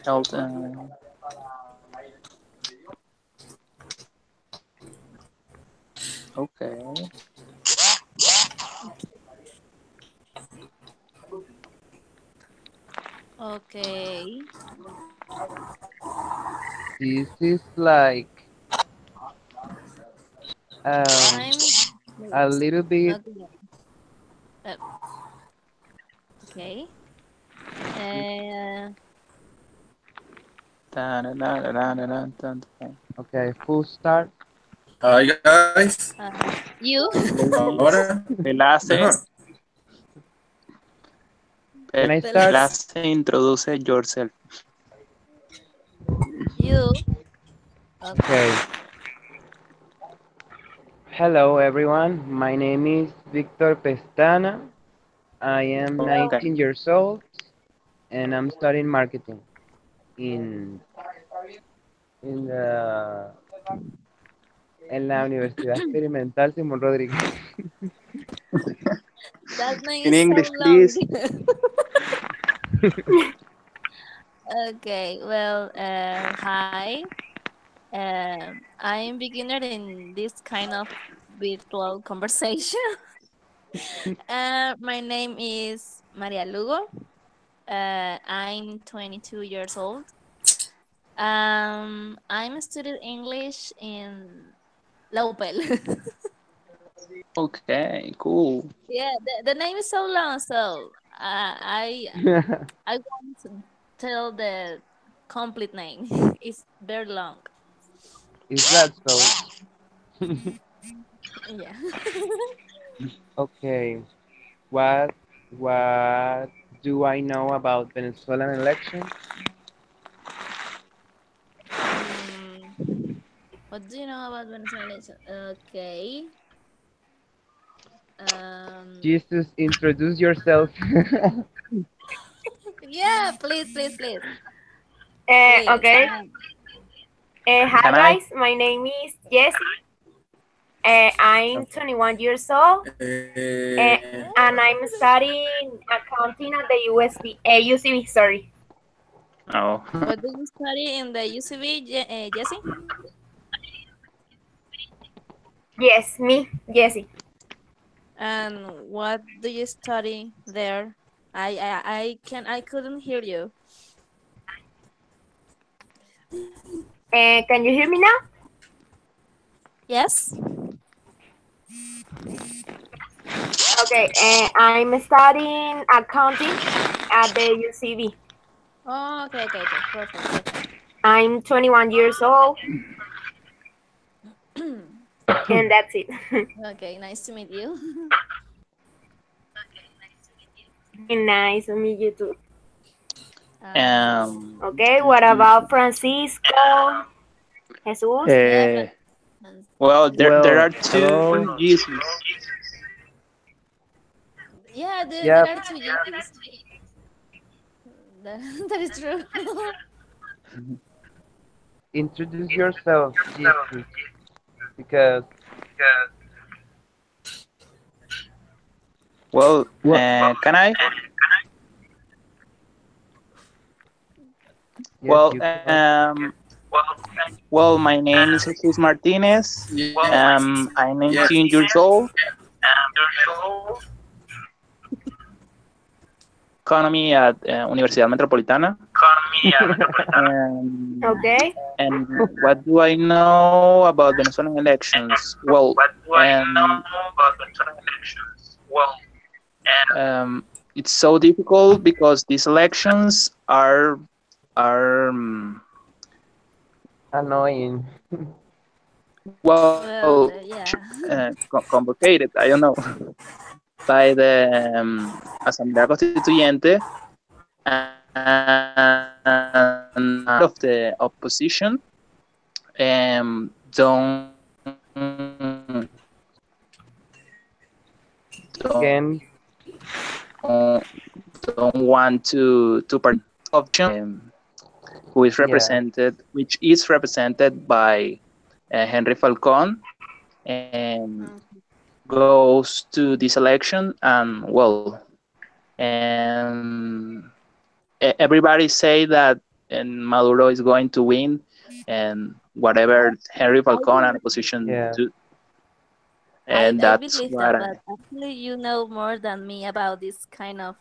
Health. Okay. Okay. This is like um, I'm a wait. little bit. Okay. Uh, okay. Uh, Okay, full start. Hi guys. you. Ahora. Ajá. Pelase, Can I start? Pelas. Pelase introduce yourself. You. Okay. Okay. Hello, everyone. My name is Victor Pestana. I am Okay. 19 years old and I'm studying marketing in in the en la Universidad Experimental Simón Rodríguez. That name In is so English, long. please. Okay. Well, hi. I'm beginner in this kind of virtual conversation. My name is Maria Lugo. I'm 22 years old. I'm studying English in La UPEL. Okay, cool. Yeah, the name is so long, so I won't tell the complete name. It's very long. Is that so? Yeah. Okay. What do I know about Venezuelan elections? What do you know about Venezuela? Okay. Um. Jesus, introduce yourself. Yeah, please, please, please, please. Okay. Hi Can I? guys, my name is Jessie. I'm 21 years old, uh, and I'm studying accounting at the UCB. Sorry. Oh, What do you study in the UCB, Jesse? Yes, me, Jessie. And what do you study there? I couldn't hear you. Can you hear me now? Yes. Okay. I'm studying accounting at the UCB. Oh, okay. Perfect, perfect. I'm 21 years old, and that's it. Okay, nice to meet you. Nice to meet you too. um, Okay. What about Francisco? Jesus? Yeah, uh, well, there Well, are two hello. Jesus. yeah, there Yep. are two Yetis. That, that is true. Introduce yourself, Jesus, because Well, can I? yes, Well, you can. well, my name is Jesus Martinez. Yes. I'm Yes. 19 years old. Economy at Universidad Metropolitana. And Okay. what do I know about Venezuelan elections? Well, um, it's so difficult because these elections are Annoying. well Well, yeah. complicated. I don't know by the Asamblea Constituyente and of the opposition Again, don't want to who is yeah. represented, which is represented by Henry Falcon, and Mm. goes to this election, and well, and everybody say that Maduro is going to win, and whatever Henry I Falcon and believe, opposition Yeah. do, and I that's believe what that, I. but actually you know more than me about this kind of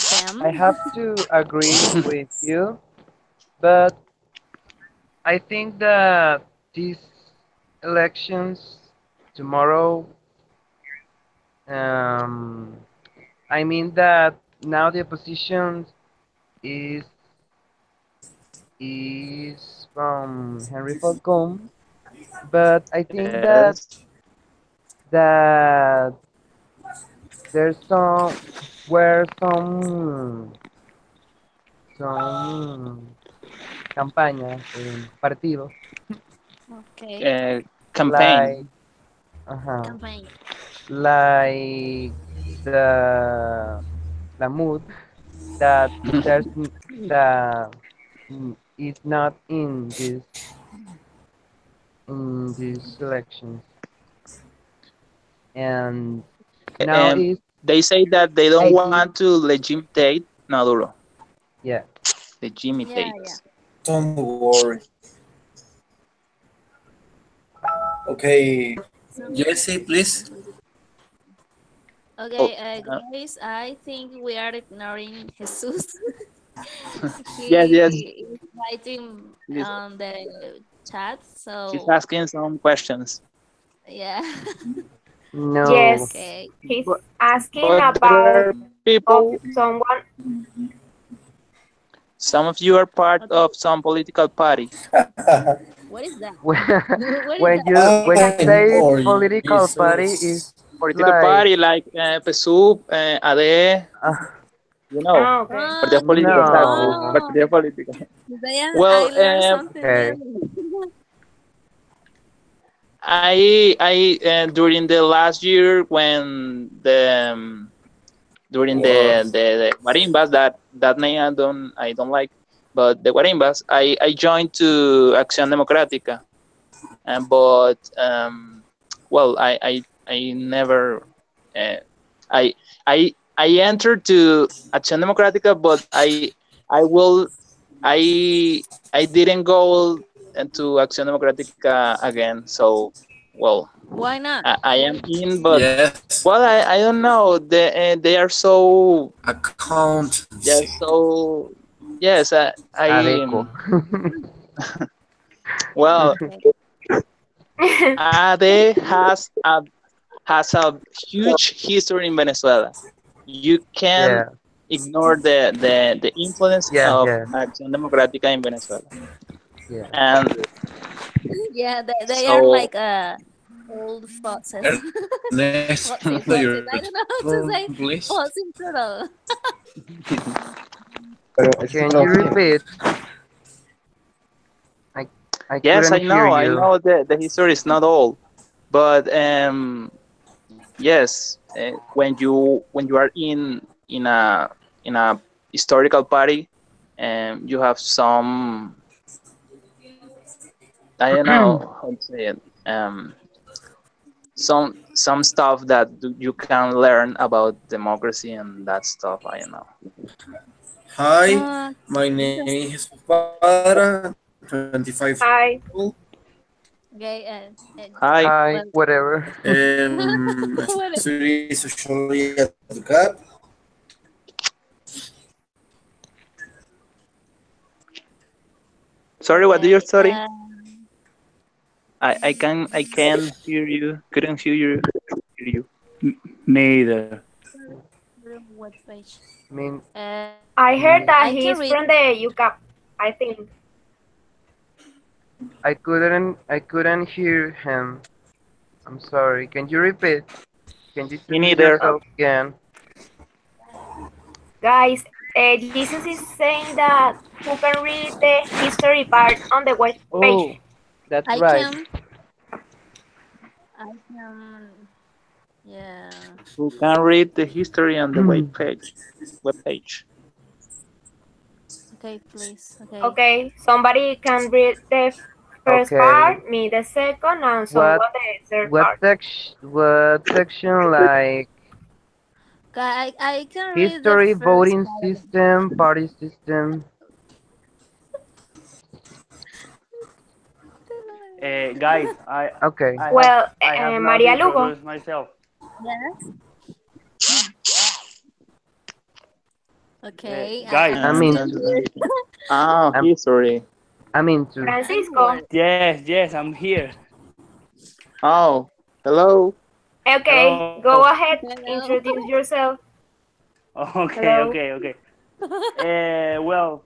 them. I have to agree with you, but I think that these elections tomorrow, um, I mean that now the opposition is is from Henry Falcon, but I think Yes. that there's some were some campañas en partidos Okay, Campaign. like uh campaign. like the mood that there's the is not in these elections, and now And is they say that they don't want 18. to legitimate Maduro. Yeah. Yeah, Legitimate. yeah. Don't worry. Okay, So, Jesse, please. Oh, okay, guys, I think we are ignoring Jesus. yes, yes. He is writing He's, on the chat, he's so asking some questions. yeah. No. Yes, Okay. he's But asking but there are about people. of someone. Some of you are part Okay. of some political party. What is that? when What is that? when you I say know political party is Jesus. Political like party like PSUV, AD, uh, you know, Ah, okay. partidos políticos, exacto. no. Oh, Partidos políticos. today I Well, learned something Okay. new. during the last year when during War. the guarimbas, that name I don't like, but the guarimbas, I joined to Acción Democrática, but well, I never uh, I I entered to Acción Democrática, but I I didn't go into Acción Democrática again. So, well, Why not? I am in, but Yes. well, I don't know. They are so, Accountancy. yeah, so yes. Adeco. Well, Okay. AD has a huge history in Venezuela. You can Yeah. ignore the influence Yes, of yes. Acción Democrática in Venezuela, Yeah. and Yeah, they are so like old foxes. Ernesto, Foxes, your foxes. I don't know how to phone, say please. fox in plural. Pero ese sí Can lo you hacía. repeat? I I yes, couldn't hear I you. know the history is not all, but yes, when you are in a historical party, you have some, I don't know how to say it, some stuff that you can learn about democracy and that stuff. I don't know. Hi, Uh, my name is interesting. Jesus Padra, 25 years Hi. old. Okay, Hi. Hi, well, whatever. well, Study sociology at the CAP. Sorry, what do you okay. study? I can hear you. Couldn't hear you. Neither. What page? I mean, I heard that I can he's read. from the UCAP, I think. I couldn't hear him. I'm sorry. Can you repeat? Can you Me introduce neither. Oh, yourself again? guys, Jesus is saying that who can read the history part on the web page? Oh, that's I right. can. I can. Yeah. Who can read the history on the web page? Okay, please. Okay. Okay, somebody can read the first Okay. part, me the second, and What someone the third what part. section like I can read the history, first voting part of it. system, party system? Guys, Okay. Well, I have not Maria Lugo. introduced myself. Yes. Okay. Guys, I mean, Still here. Ah, I'm history. I'm into. Francisco. yes, I'm here. Oh, hello. Okay, Hello. go ahead. Hello. Introduce yourself. Okay, Hello. okay, okay. Well,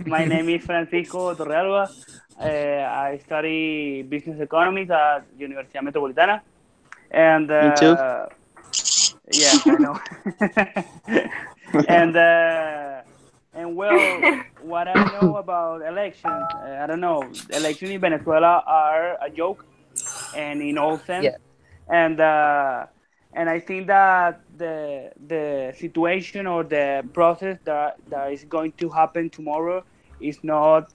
my name is Francisco Torrealba. I study business economics at Universidad Metropolitana, and Me too. yeah, I know. and well, what I know about elections, I don't know. Elections in Venezuela are a joke, and in all sense, Yeah. and I think that the situation or the process that is going to happen tomorrow is not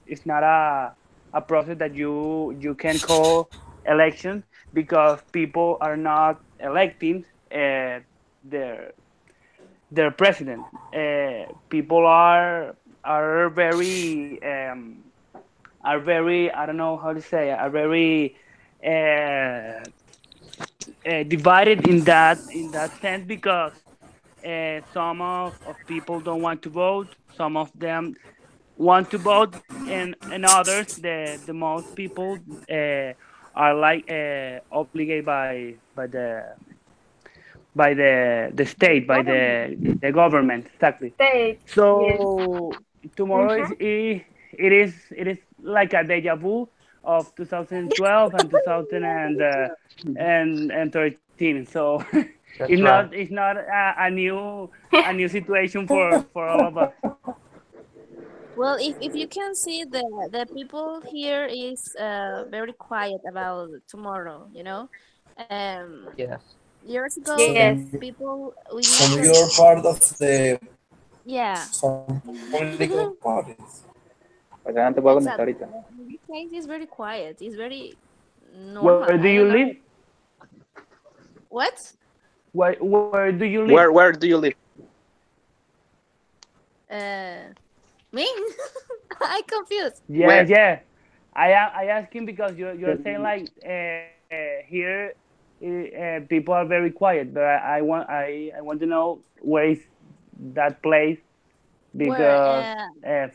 a process that you can call election, because people are not electing their their president. People are very, I don't know how to say, are very uh, divided in that sense, because some of people don't want to vote, some of them want to vote, and others, the most people are like obligated by the state, by Government. the government, exactly. State. Yes. So tomorrow Mm-hmm. it is like a deja vu of 2012 and 2000 and 13. So That's right. it's not a new situation for all of us. Well, if you can see the people here is very quiet about tomorrow, you know. Yes. Years ago, Yes. people we So usually you're part of the yeah. some political parties. Pues no te puedo conectar Exactly. ahorita. But in this case, it's very quiet. It's very Where normal. do I you don't live? know. What? Where do you live? Where do you live? Uh, me? I confused. Yeah, Where? yeah. I asking because you're saying like here people are very quiet, but I want to know where is that place, Where? because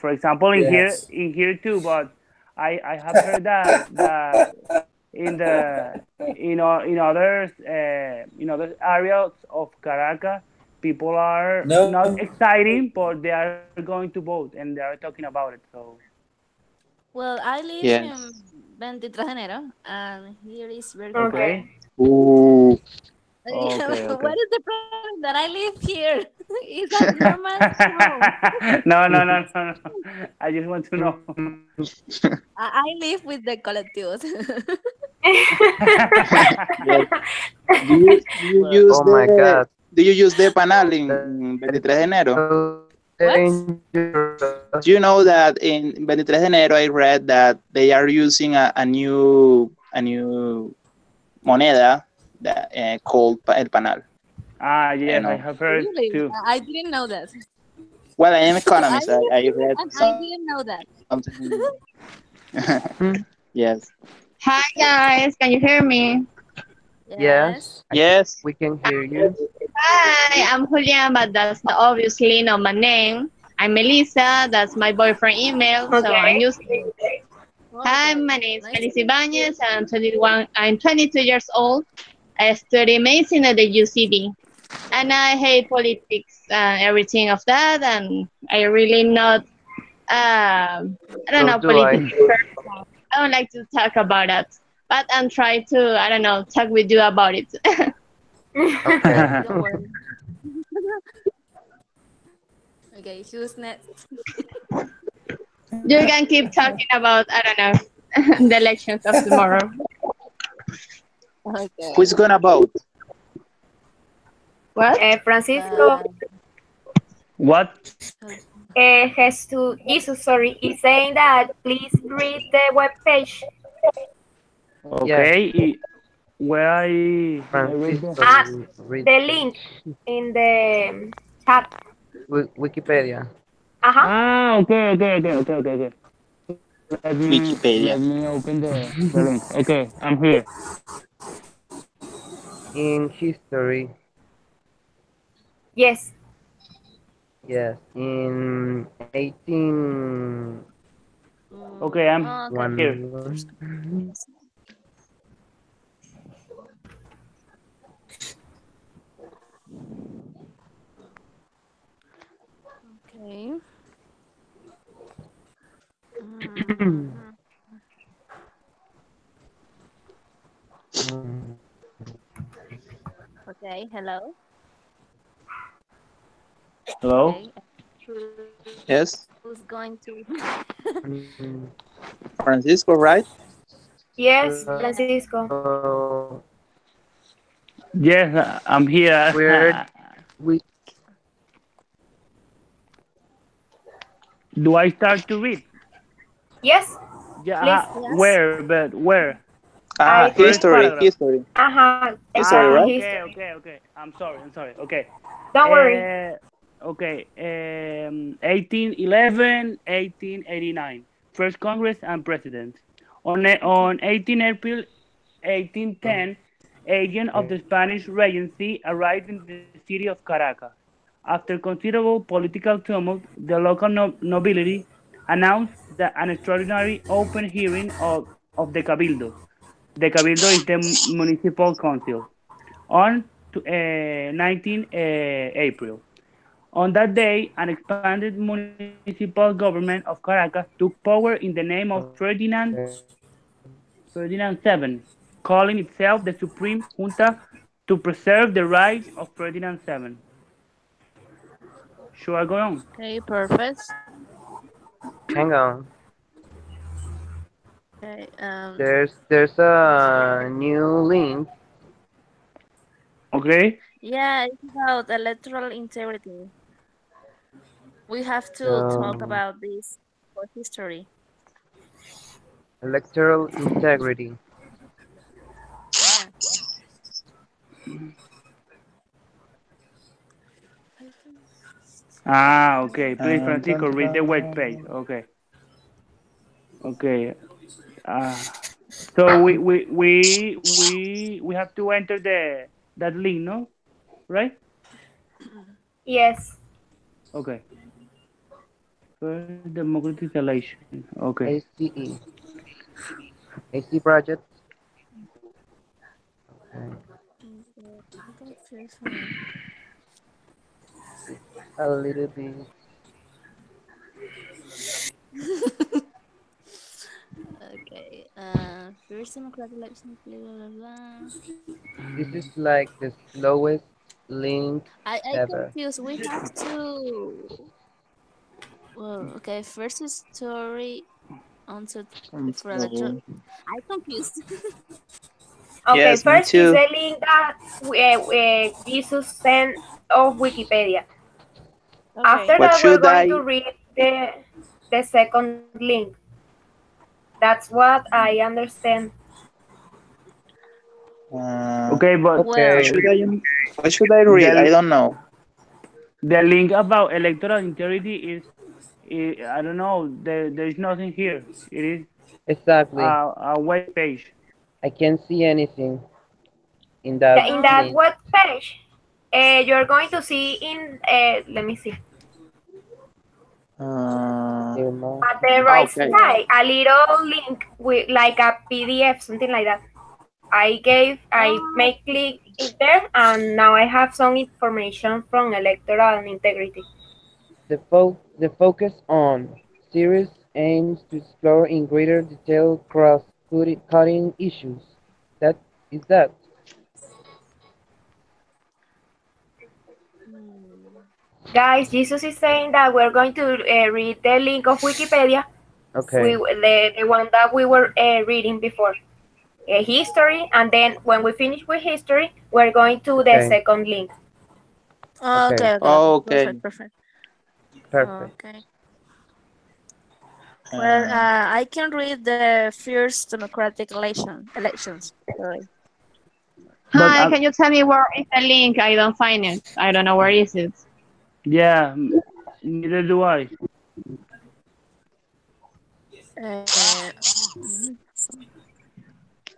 for example Yes. in here too, but I have heard that in the in other areas of Caracas, people are not No. exciting, but they are going to vote and they are talking about it. So Well, I live in Yes. 23 de enero, and here is very Okay. quiet. okay, Ooh. okay, What okay. is the problem that I live here? Is that normal home? No, no, no, no, no. I just want to know. I live with the colectivos. Yes. Do you Well, use Oh my God. the panal That in is 23 de enero? so What? dangerous. Do you know that in 23 de enero I read that they are using a new moneda that called el panal? I yes, I know. have heard Really? too. I didn't know that. Well, I am I economist. live I here read and I didn't know that. something. Hmm. Yes. Hi guys, can you hear me? Yes. Yes, Yes. we can hear you. Hi, I'm Julian, but that's obviously not my name. I'm Melissa, that's my boyfriend email, so I'm Okay. using. Hi, Okay. my name is Nice to Melissa meet Ibanez, I'm 21, I'm 22 years old. I study medicine at the UCB, and I hate politics and everything of that, and I really not, I don't So know, do I. politics person. I don't like to talk about that, but I'm trying to, I don't know, talk with you about it. Okay. you. Don't worry. Okay, who's next? You can keep talking about, I don't know, the elections of tomorrow. Okay. Who's gonna vote? What? Francisco What? Jesus, sorry, is saying that please read the web page. Yes, Okay. Where I read this? Ah, Francisco read the page. link in the chat. Wikipedia. Uh-huh. Ah, okay, okay, okay, okay, okay, okay. Wikipedia. let me open the link. Okay, I'm here. In history, Yes. yes, in 18 Okay, I'm Okay, here. first. one. Okay. Mhm. Okay, hello. Hello. Okay, who's going to? Yes, Mm, Francisco, right? Yes, Yeah. Francisco. so Yes, I'm here. where we Do I start to read? Yes, Yeah. please. Yes. Where? But where? I First think, History, paragraph. history, history, Ah, right? okay, history. okay, okay. I'm sorry. I'm sorry. Okay. Don't worry. Okay. 1811, 1889. First Congress and President. On 18 April 1810, agent of the Spanish Regency arrived in the city of Caracas. After considerable political tumult, the local nobility announced an extraordinary open hearing of the Cabildo. The Cabildo is the municipal council on 19 April. On that day, an expanded municipal government of Caracas took power in the name of Ferdinand VII, calling itself the Supreme Junta to preserve the rights of Ferdinand VII. Should I go on? Okay, perfect. hang on. Okay. There's a new link. Okay. Yeah, it's about electoral integrity. We have to talk So about this for history. electoral integrity. Yeah. Okay. Please, Dun, Francisco, dun, read the web page. dun. Okay. Okay. Uh, so we have to enter the that link, no? Right? Yes. Okay. First democratic election. Okay. ACE. AC project. A little bit. Okay. First democratic election. Blah blah blah. This is like the slowest link I ever. confused. We have to. Well, okay. First is story onto for electoral. Control. I confused. Okay, Yes, me first is too. the link that Jesus sent of Wikipedia. Okay. After What that, we're should going to I? read the second link. That's what I understand. Uh, Okay, but what Well, Okay. should I? What should I read? I the don't know. the link about electoral integrity I don't know. There is nothing here. It is Exactly. a web page. I can't see anything in that In um, that link. web page, you're going to see in, let me see, Demo. at the right Okay. well, side, a little link with like a PDF, something like that. I um, make click it there, and now I have some information from electoral integrity. The focus on series aims to explore in greater detail cross-cutting issues. That is that. hmm, Guys, Jesus is saying that we're going to read the link of Wikipedia, Okay. the one that we were reading before, history, and then when we finish with history, we're going to the Okay. second link. Okay. okay, okay, okay. Okay. Perfect, perfect. Perfect. Okay. Well, Uh, I can read the first democratic elections. Sorry. But Hi, can you tell me where is the link? I don't find it. I don't know where is it. yeah, neither do I. Uh, mhm.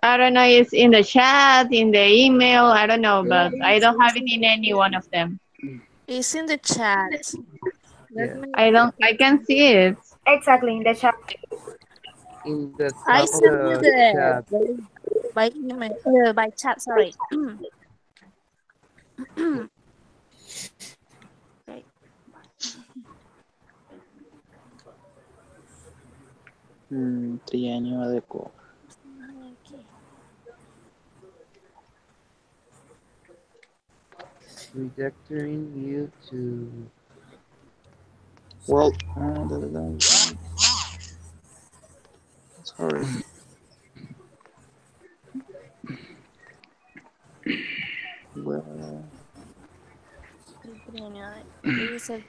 I don't know. It's in the chat, in the email. I don't know, Yeah, but I don't have it's it in in any one of them. it's in the chat. Let Yes. me I don't. I can open. see it. Exactly, in the chat. In the I top of sent you the chat. the link by email, by chat. Sorry. Okay. Trienio adecuado. Okay. Redirecting you to. Well, sorry. Well, El trienio es el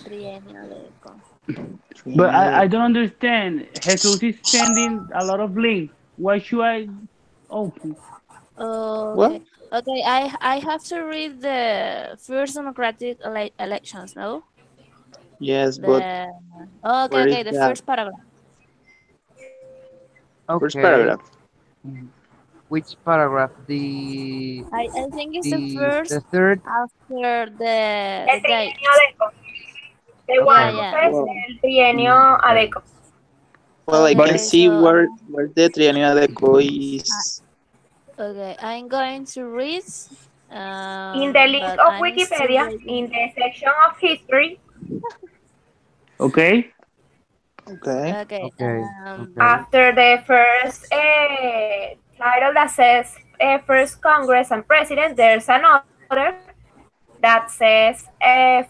trienio de But trienio I de don't understand. Jesus is sending a lot of links. Why should I open? Oh, okay. well, Okay, I have to read the first democratic elections, no? yes, but The okay, where is okay, the that? first paragraph. First Okay. paragraph. Which paragraph? The I think it's the the first third. after El the date. trienio ADECO. The Okay. Yeah, one who yeah. says Well, el trienio Okay. ADECO. I Okay, But can okay, see so where the trienio adecuado is. okay, I'm going to read, In the link but of I'm still Wikipedia, waiting. in the section of history, okay. Okay. Okay, Okay. Okay. after the first title that says first Congress and President, there's another that says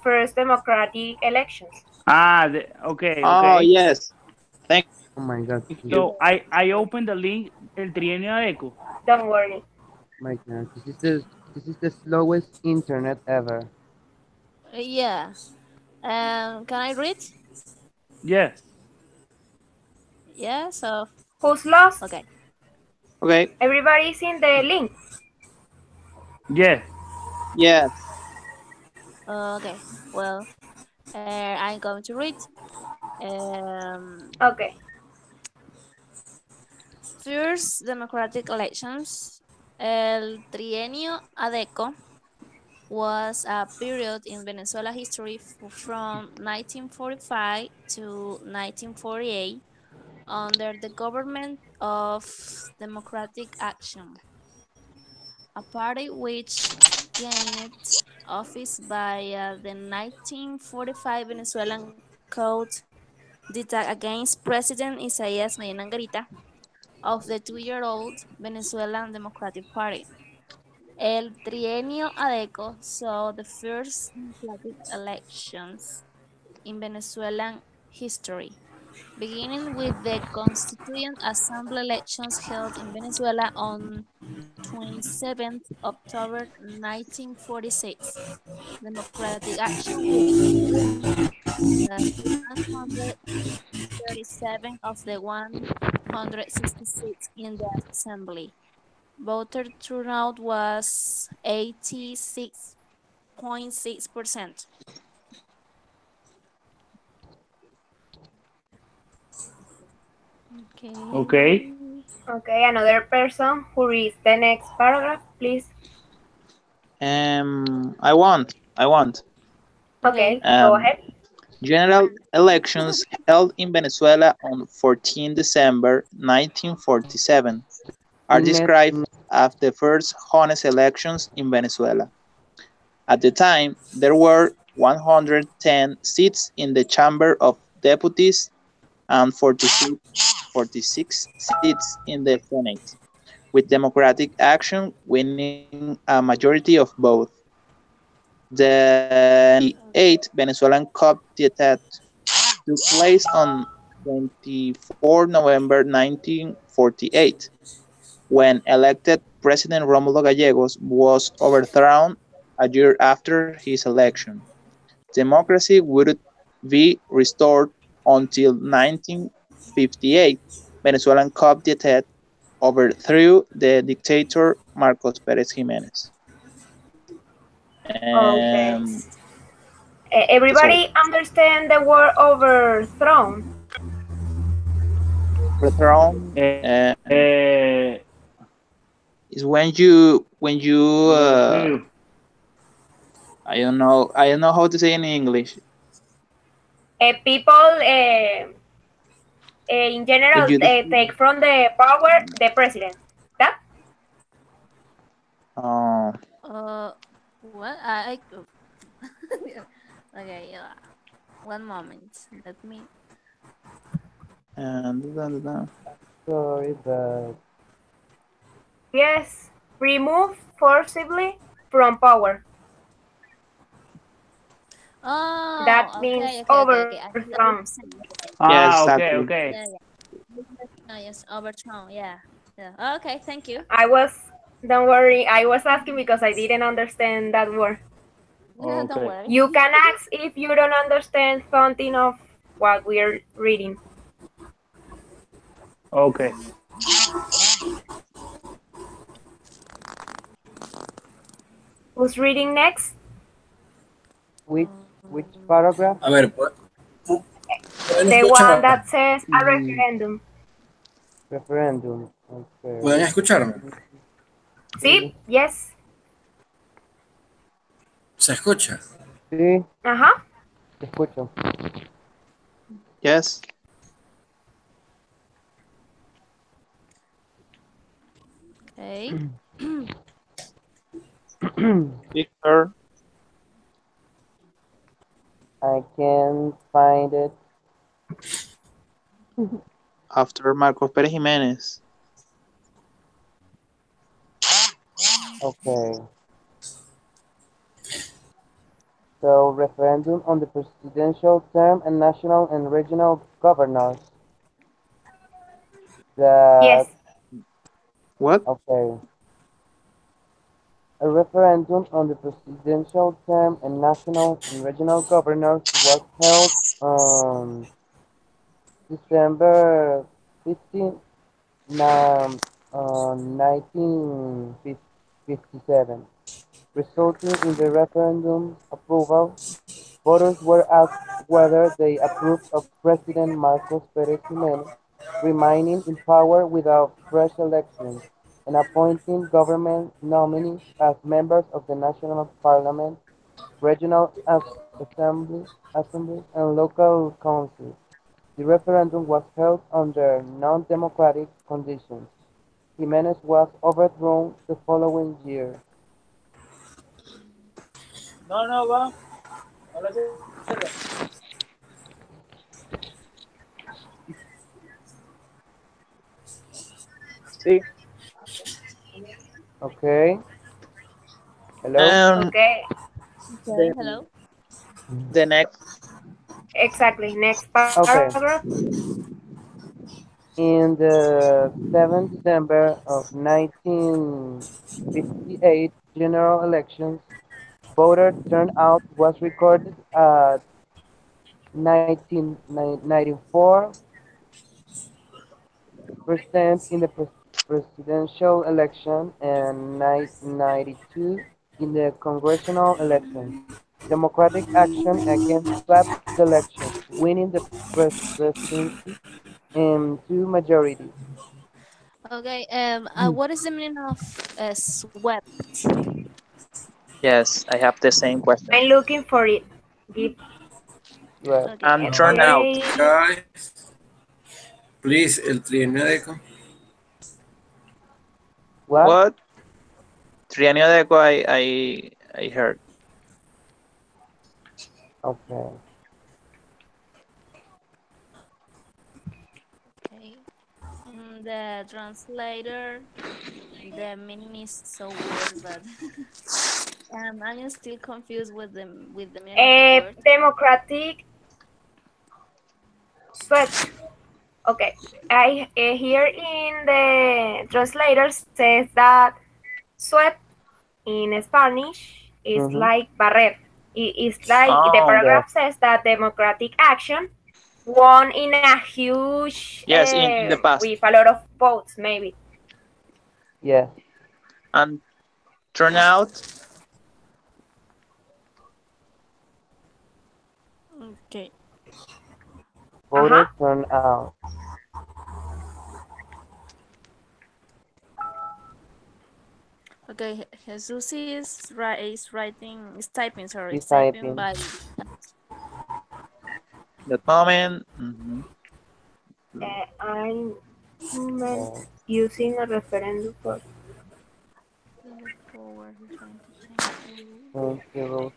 first democratic elections. Okay, Oh, okay. yes. Thank you. Oh my God. So I opened the link El Trienio Adeco. Don't worry. My God. This is the slowest internet ever. yeah. Can I read? Yes, Yeah. So Who's lost? okay. Okay. Everybody's in the link. yes. Yes. Okay. Well, I'm going to read. Um, Okay. First democratic elections. El trienio ADECO was a period in Venezuela history from 1945 to 1948 under the government of Democratic Action, a party which gained office by the 1945 Venezuelan Code dictated against President Isaias Medina Angarita of the two-year-old Venezuelan Democratic Party. El trienio ADECO saw the first democratic elections in Venezuelan history, beginning with the Constituent Assembly elections held in Venezuela on 27th October 1946. Democratic Action won 137 of the 166 in the assembly. Voter turnout was 86.6%. Okay. Okay. Okay, another person who reads the next paragraph, please. I want. Okay. Okay, go Um, ahead. General elections held in Venezuela on 14 December 1947 are Internet. described as the first honest elections in Venezuela. At the time, there were 110 seats in the Chamber of Deputies and 46 seats in the Senate, with Democratic Action winning a majority of both. The 98 Venezuelan Cup d'etat took place on 24 November 1948, when elected President Romulo Gallegos was overthrown a year after his election. Democracy would be restored until 1958 Venezuelan coup d'etat overthrew the dictator Marcos Pérez Jiménez. Okay. Sorry. Everybody understand the word overthrown? Overthrown is when you okay. I don't know how to say in English. People in When general you take from the power the president. That uh, Uh, what? Okay, yeah. One moment. Let me. and Sorry, but yes, remove forcibly from power. That Oh, means okay, okay, okay, okay. I overthrown. understand. Okay. yeah, Ah, okay, exactly. okay. Yeah, yeah. Yes, overthrown. Yeah, yeah. Okay, thank you. I was, don't worry, I was asking because I didn't understand that word. Yeah, don't Okay. worry. You can ask if you don't understand something of what we're reading. Okay. Who's reading next? which which Um, paragraph? A ver, ¿pueden The one escucharme? that says a Mm, referendum. referendum. Okay. ¿Pueden escucharme? See? Sí, Yes. ¿Se escucha? sí, Uh-huh. te escucho. Yes. okay. Victor, I can find it. after Marcos Pérez Jiménez. Okay. So, referendum on the presidential term and national and regional governors. Yes. That, What? okay. A referendum on the presidential term and national and regional governors was held on December 15, 1957, resulting in the referendum's approval. Voters were asked whether they approved of President Marcos Pérez Jiménez remaining in power without fresh elections and appointing government nominees as members of the national parliament, regional assemblies, and local councils. The referendum was held under non-democratic conditions. Jimenez was overthrown the following year. No, no, va. Sí. Okay, hello? Um, Okay. Okay, the, hello. the next, Exactly. Next paragraph. Okay, in the 7th December of 1958 general elections, voter turnout was recorded at 1994% in the presidential election and 92 in the congressional elections. Democratic Action Against swept the election, winning the presidency in two majorities. Okay. What is the meaning of swept? yes, I have the same question. I'm looking for it. Give Swept. Okay. And turnout. okay. Guys, please, el trienio de... What? What? Trienio de Eco, I heard. Okay. Okay. The translator, the meaning is so weird, but I'm still confused with the meaning of the word. Democratic swept. Okay. I here in the translator says that swept in Spanish is Mm-hmm. like barrer. It's like the Oh, Yes. paragraph says that democratic action won in a huge yes, in the past. with a lot of votes maybe. Yes. And turnout, Okay. Voter Uh-huh. turnout. Okay, Jesus is writing, is typing, sorry, He's is typing typing. by. That moment. Mhm. I'm human Uh, using a referendum for. Look forward, he's trying to change the rules. zero.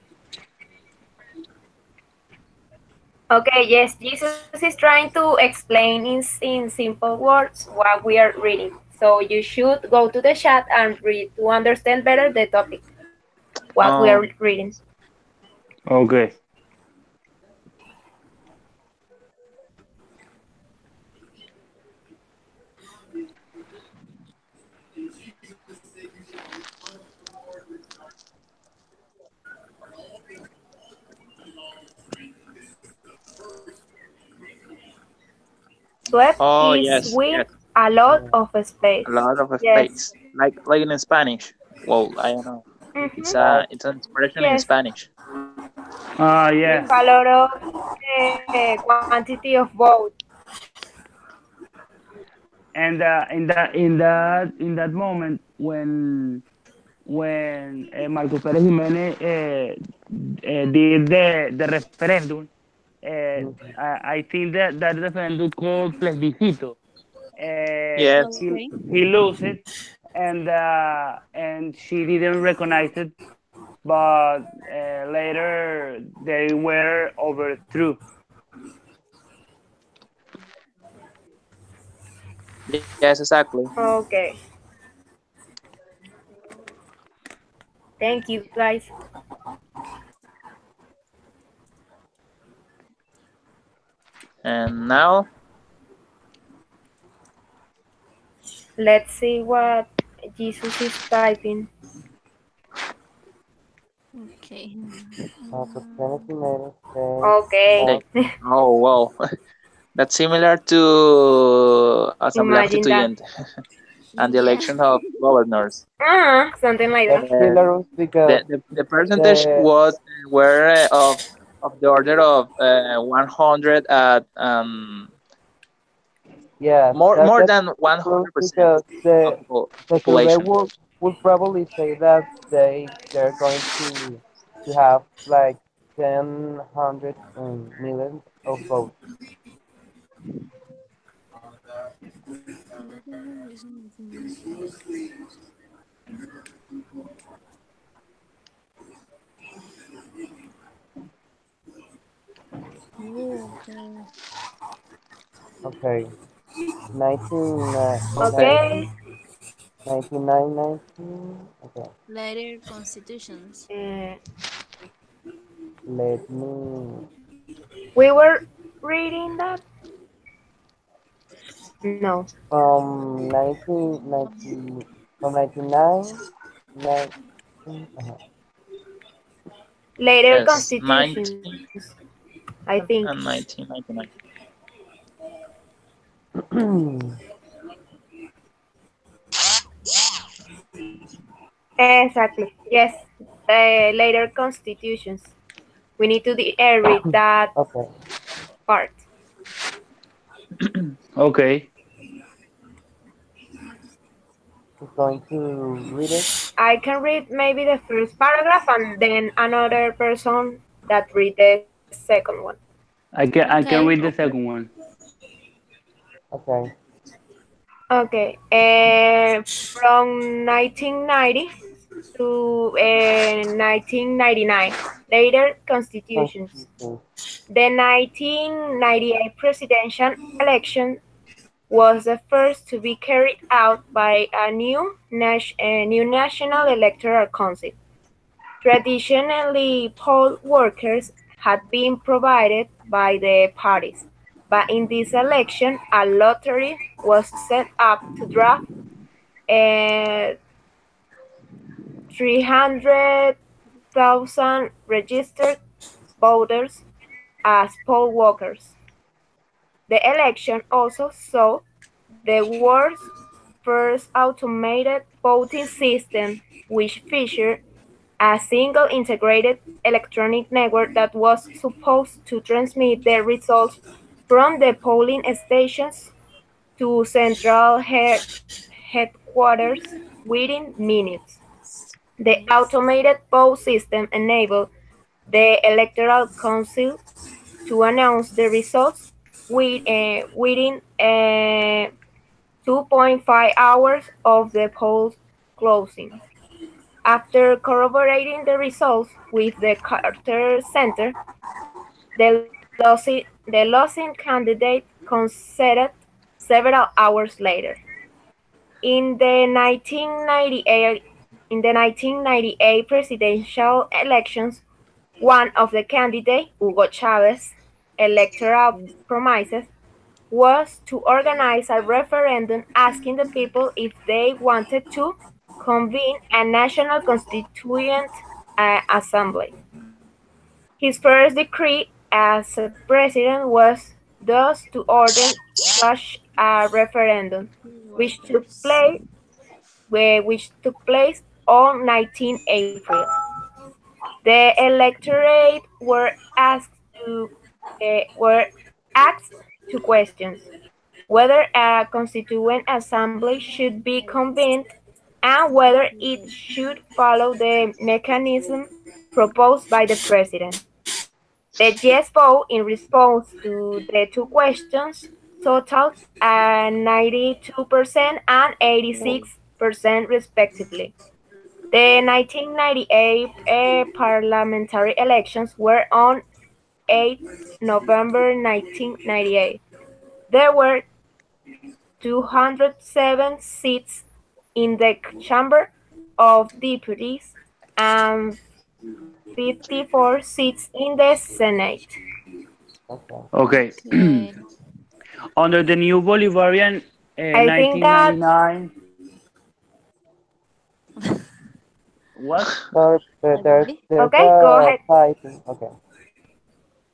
Okay, yes, Jesus is trying to explain in simple words what we are reading. So you should go to the chat and read to understand better the topic, what we are Um. reading. Okay. Swept Oh is yes, with yes. a lot Yeah. of A space. lot of Yes. space, like in Spanish. Well, I don't know. Mm-hmm. Like, It's an expression in Yes. Spanish. Yeah. With a lot of quantity of both. And in that moment when Marcos Pérez Jiménez did the referendum, mhm. I think that referendum called plebiscito. Yes. He Okay. lost it, and she didn't recognize it, but later they were overthrew. Yes, exactly. Okay. Thank you, guys. And now, Let's see what Jesus is typing. Okay. Marcos Pérez Jiménez says Okay. they. that Oh wow, that's similar to Asamblea Imagine that. Constituyente and the Yeah. election of governors. Something like that. that's Uh, hilarious because the percentage the was were of the order of 100 at yes, more that's than true 100% because of the the survey population. will probably say that they're going to have like 100 millions of votes. Okay. Okay, 19, Okay. Okay. 19. Okay, Later constitutions. Uh, let me we were reading that? No. from 1990 from 99 Later Yes, constitutions, 19 I think. and 1999. Exactly. Yes. Later constitutions. We need to read that okay, part. Okay. is going to read it. I can read maybe the first paragraph and then another person that read the second one. I can Okay. read the second one. Okay, Okay. From 1990 to 1999, later constitutions. constitution. The 1998 presidential election was the first to be carried out by a new National Electoral Council. Traditionally, poll workers had been provided by the parties, but in this election, a lottery was set up to draft 300,000 registered voters as poll workers. The election also saw the world's first automated voting system, which featured a single integrated electronic network that was supposed to transmit the results from the polling stations to central headquarters within minutes. The automated vote system enabled the Electoral Council to announce the results within 2.5 hours of the polls closing. After corroborating the results with the Carter Center, the losing candidate conceded several hours later. In the 1998 in the 1998 presidential elections, one of the candidates, Hugo Chavez's electoral promises was to organize a referendum asking the people if they wanted to convene a national constituent assembly. His first decree as a president was thus to order such a referendum, which took Workers. place on 19 April. The electorate were asked two questions: whether a constituent assembly should be convened and whether it should follow the mechanism proposed by the president. The yes vote in response to the two questions totaled 92% and 86% respectively. The 1998 parliamentary elections were on 8 November 1998. There were 207 seats in the Chamber of Deputies and 54 seats in the Senate. Okay. Okay. Okay. Under the new Bolivarian I think that 1999, what? Sorry, but Okay. there's okay, go a ahead. typing. Okay.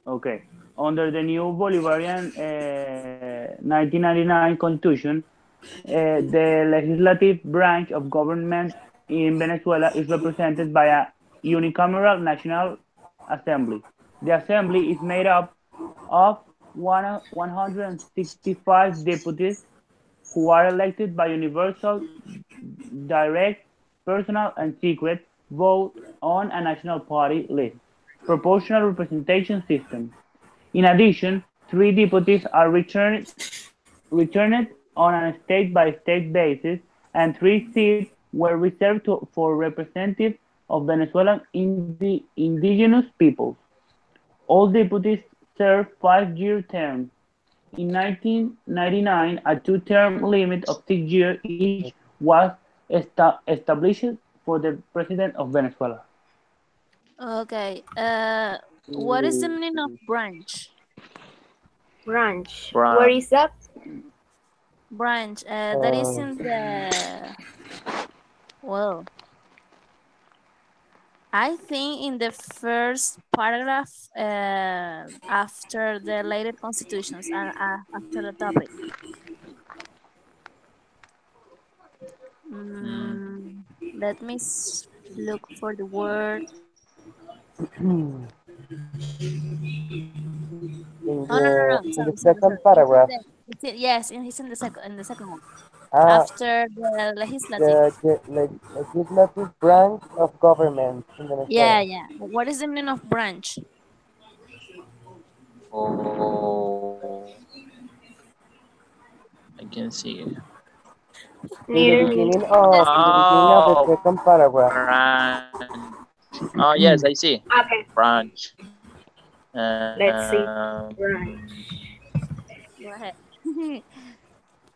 Okay. Under the new Bolivarian 1999 constitution, the legislative branch of government in Venezuela is represented by a unicameral National Assembly. The assembly is made up of 165 deputies who are elected by universal, direct, personal, and secret vote on a national party list proportional representation system. In addition, three deputies are returned on a state-by-state basis, and three seats were reserved for representatives of Venezuelan indigenous peoples. All deputies serve 5-year terms. In 1999, a two-term limit of 6 years each was established for the President of Venezuela. Okay. What is the meaning of branch? Branch. Where Right. is that? Branch. That is Uh, in the, well, I think in the first paragraph after the later constitutions and after the topic. Mm. Let me look for the word. Oh, no, no, no. in the Sorry, sorry, second sorry. paragraph, Yes, it's in the second one. ah, After the legislative. the legislative branch of government in Yeah, Venezuela. yeah. What is the meaning of branch? Oh, I can see it. Neither me. In the beginning of the Oh, second paragraph. branch. Oh, yes, I see. Okay, Branch. let's see. Um, Branch. Go ahead.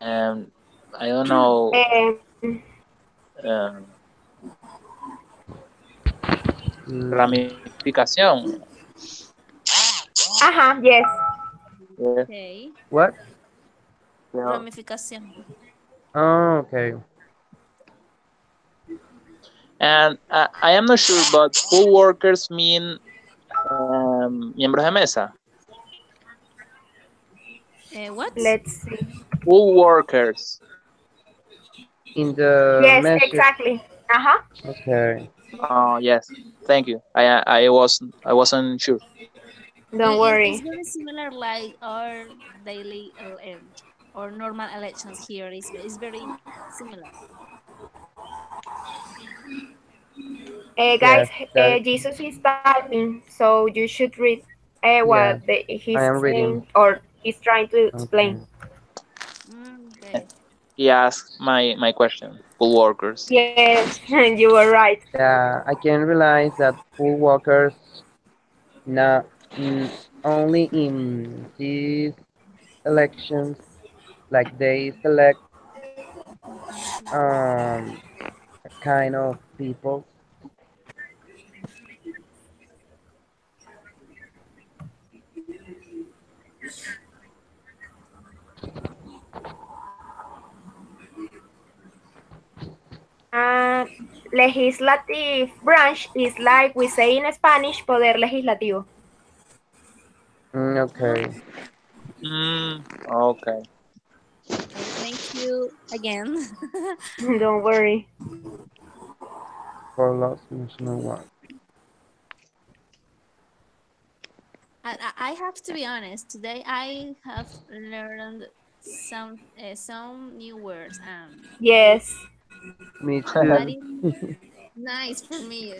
um, I don't know. Um, Um, Mm, ramificación. yes. Yes. Okay. what? Yeah. Ramificación. Oh, okay. And I am not sure, but poll workers mean miembros de mesa. What? Let's see. Poll workers. In the Yes, message. exactly. Uh-huh. Okay. Oh, yes. Thank you. I wasn't sure. Don't It's worry. very similar like our daily or normal elections here. It's very similar. Guys, Yes, that Jesus is typing, so you should read what yes, he's I am reading. saying or he's trying to explain. Okay. Okay. He asked my question. Pool workers. Yes, you were right. Yeah, I can realize that poll workers not only in these elections, like they select um a kind of people. Uh, Legislative branch is like we say in Spanish, poder legislativo. Okay, Mm, okay. Okay, thank you again. Don't worry. for lost national one. I have to be honest. Today I have learned some new words, Yes. Me that too. is nice for me.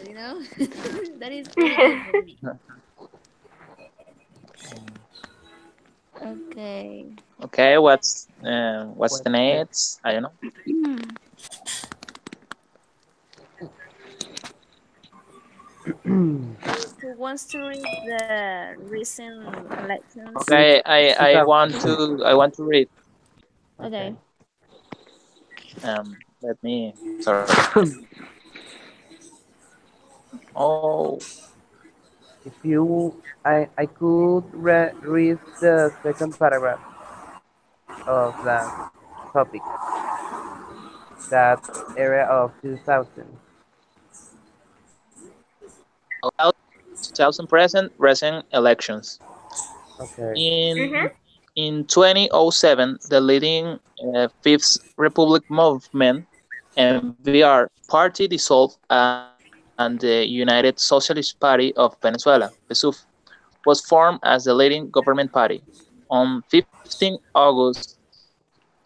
That is pretty good for me. Okay. Okay, what's the Question. next? I don't know. Who wants to read the recent elections? With Okay, I 2000. want to read. Okay. Okay. Let me. Sorry. Oh, If you, I could read the second paragraph of that topic, that area of 2000. about 2000 present recent elections. Okay. Mm-hmm. In 2007, the leading Fifth Republic movement (MVR) party dissolved, and the United Socialist Party of Venezuela (PSUV) was formed as the leading government party. On 15 August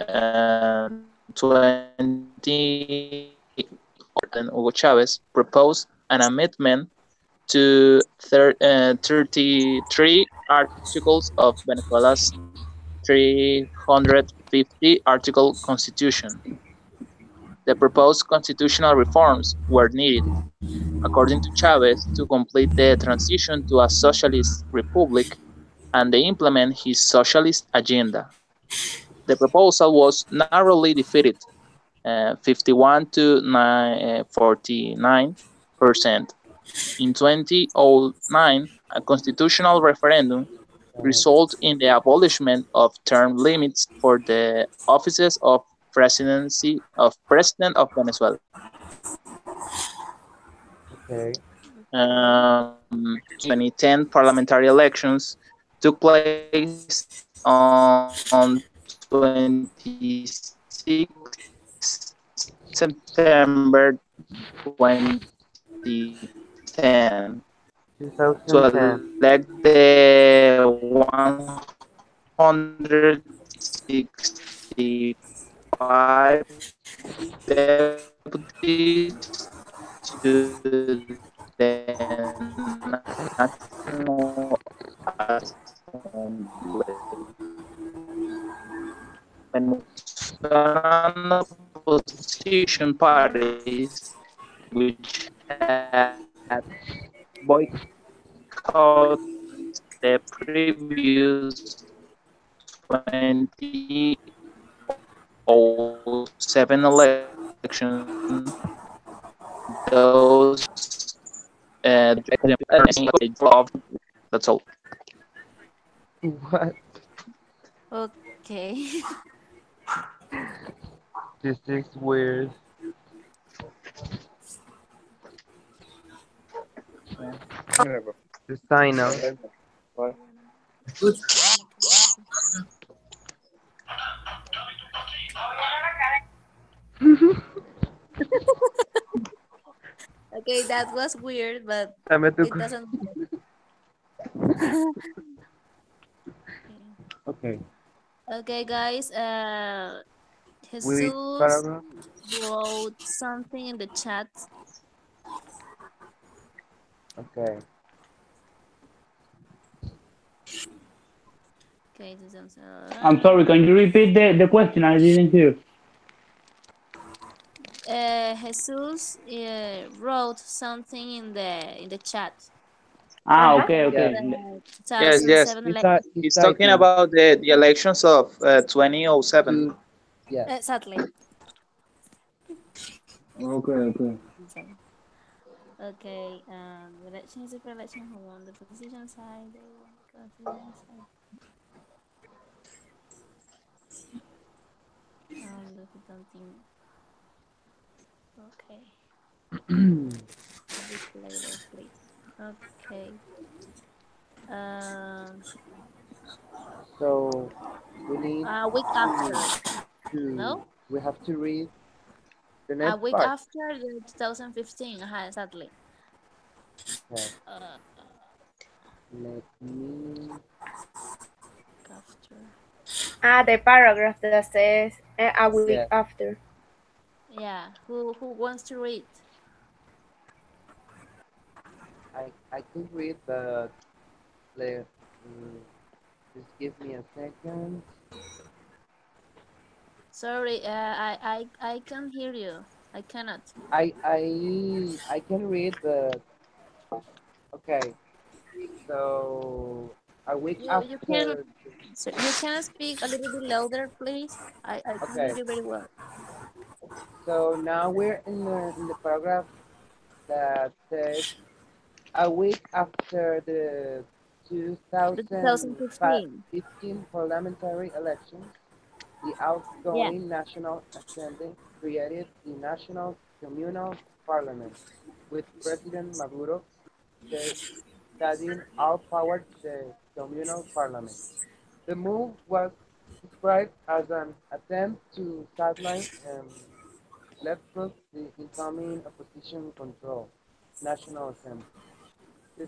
2011, President Hugo Chavez proposed an amendment to 33 articles of Venezuela's 350 article constitution. The proposed constitutional reforms were needed, according to Chavez, to complete the transition to a socialist republic and they implement his socialist agenda. The proposal was narrowly defeated, 51 to 49%. In 2009, a constitutional referendum Uh, resulted in the abolishment of term limits for the offices of President of Venezuela. okay. 2010 parliamentary elections took place on 26 September 2010 to elect 2010. the 165 deputies to the National Assembly. Venezuelan opposition parties, which had boycotted the previous 2007 election, those they dropped. That's all. What? Okay. This is weird. The sign out. Okay, that was weird, but Dame tu. it doesn't matter. Okay. Okay, guys. Which Jesus paragraph? wrote something in the chat. Okay. Okay, 2000. I'm sorry, can you repeat the question? I didn't hear. Jesus wrote something in the chat Ah, Uh-huh. okay, Yes. okay. the Yes, yes. 2007 He's election. he's He's talking typing. about the elections of 2007. To yes. Exactly. Okay, okay. Exactly. Okay. The election is the election who won the position side. They won the confidence side. The think. Okay. A bit later, please. Okay. Um, So we need a week to after. to No, we have to read the a next week part. after the 2015. Exactly. Okay. Uh, Let me. after. Ah, the paragraph that says a week Yeah. after. Yeah. Who wants to read? I can read, but let, mm, just give me a second. Sorry. I can't hear you. I cannot. I can read, but okay. So a week You can after. you can speak a little bit louder, please. I can hear Okay. you very well. So now we're in the paragraph that says a week after the The 2015. 2015 parliamentary elections, the Yeah. outgoing National Assembly created the National Communal Parliament, with President Maduro ceding all power to the Communal Parliament. The move was described as an attempt to sideline leftist the incoming opposition control National Assembly. The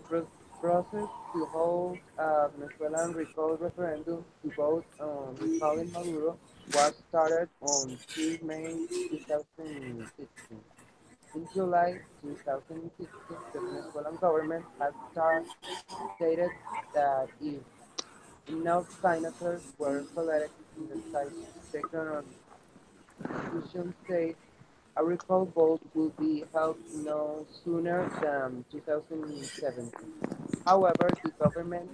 process to hold a Venezuelan recall referendum to vote on recalling Maduro was started on 2 May 2016. In July 2016, the Venezuelan government had stated that if enough signatures were collected in the second constitution state, a recall vote will be held no sooner than 2017. However, the government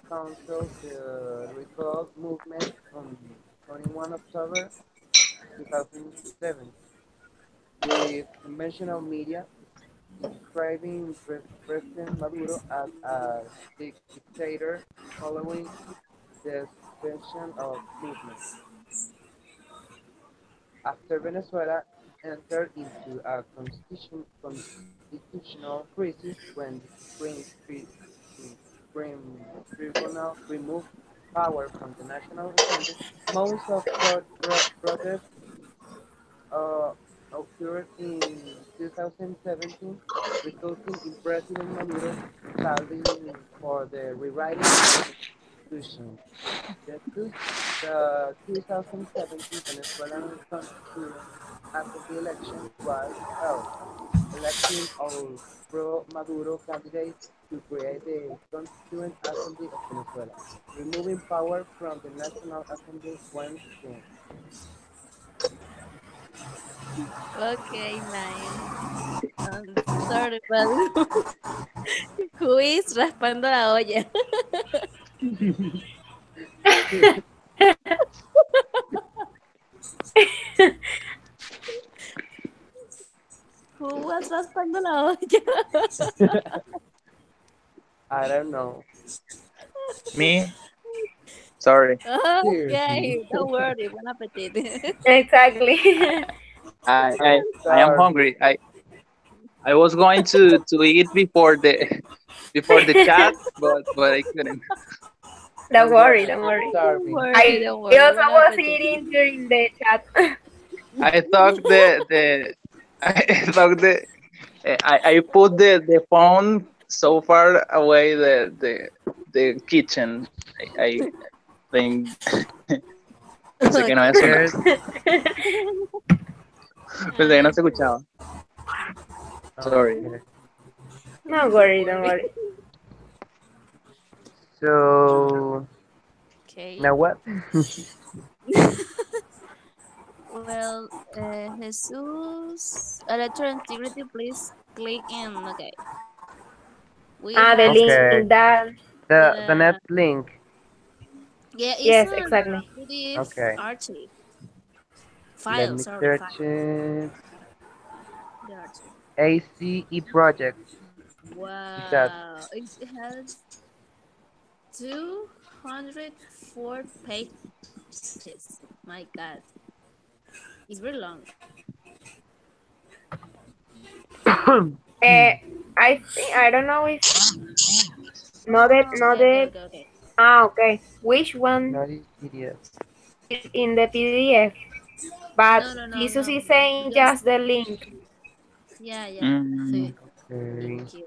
canceled the recall movement on 21 October 2007, with conventional media describing President Maduro as a dictator following the suspension of movement. After Venezuela entered into a constitutional crisis when the Tribunal removed power from the National Assembly, most of protests uh, occurred in 2017, resulting in President Maduro calling for the rewriting of the constitution. The 2017 Venezuelan Constituent Assembly election was held, electing all pro-Maduro candidates to create the Constituent Assembly of Venezuela, removing power from the National Assembly once again. Okay, nice. Sorry, but who is raspando la olla? Who was raspando la olla? I don't know. Me? Sorry. Seriously. Okay, don't worry. Bon appetit. Exactly. I am Sorry. hungry. I was going to eat before the before the chat, but I couldn't. Don't Don't worry, worry, don't I'm worry. Don't starving. worry, I don't also worry. Bon was appetit. eating during the chat. I thought the I thought I put the phone so far away the kitchen. I think pensé que no había sonado. Yes. Pensé que no Ay, se escuchaba. Sorry. Okay. No Don't worry, don't worry. worry. So Okay. now what? Well, Jesus, electoral integrity, please click in. Okay. We Ah, the have link Okay, that. the yeah, net link. yeah, it's Yes, on exactly. the PDF Okay, archive let file. me Sorry, search file. it. The archive. ACE project. Is that Wow, it has 204 pages. My God, it's very long. Uh, I think I don't know if not Okay, okay, the. okay, okay. Ah, okay. Which one not in PDF? is in the PDF? But No, no, no, Jesus no. is saying just Just the link. yeah, yeah. Mm, Okay. Thank you.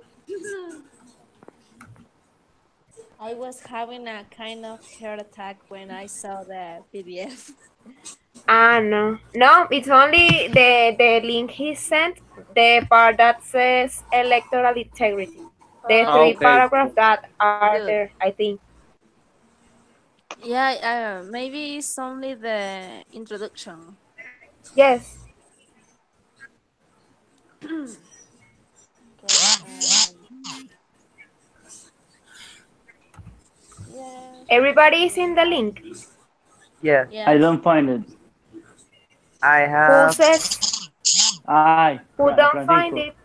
I was having a kind of heart attack when I saw the PDF. Ah, no, no. It's only the link he sent. The part that says electoral integrity. The ah, three Okay, okay. paragraphs that are good. there, I think. Yeah, maybe it's only the introduction. Yes. Okay. Yeah. Everybody is We in the have. link. Yes, I Yes. don't find it. I Who have says Ay, who don't find Francisco. it?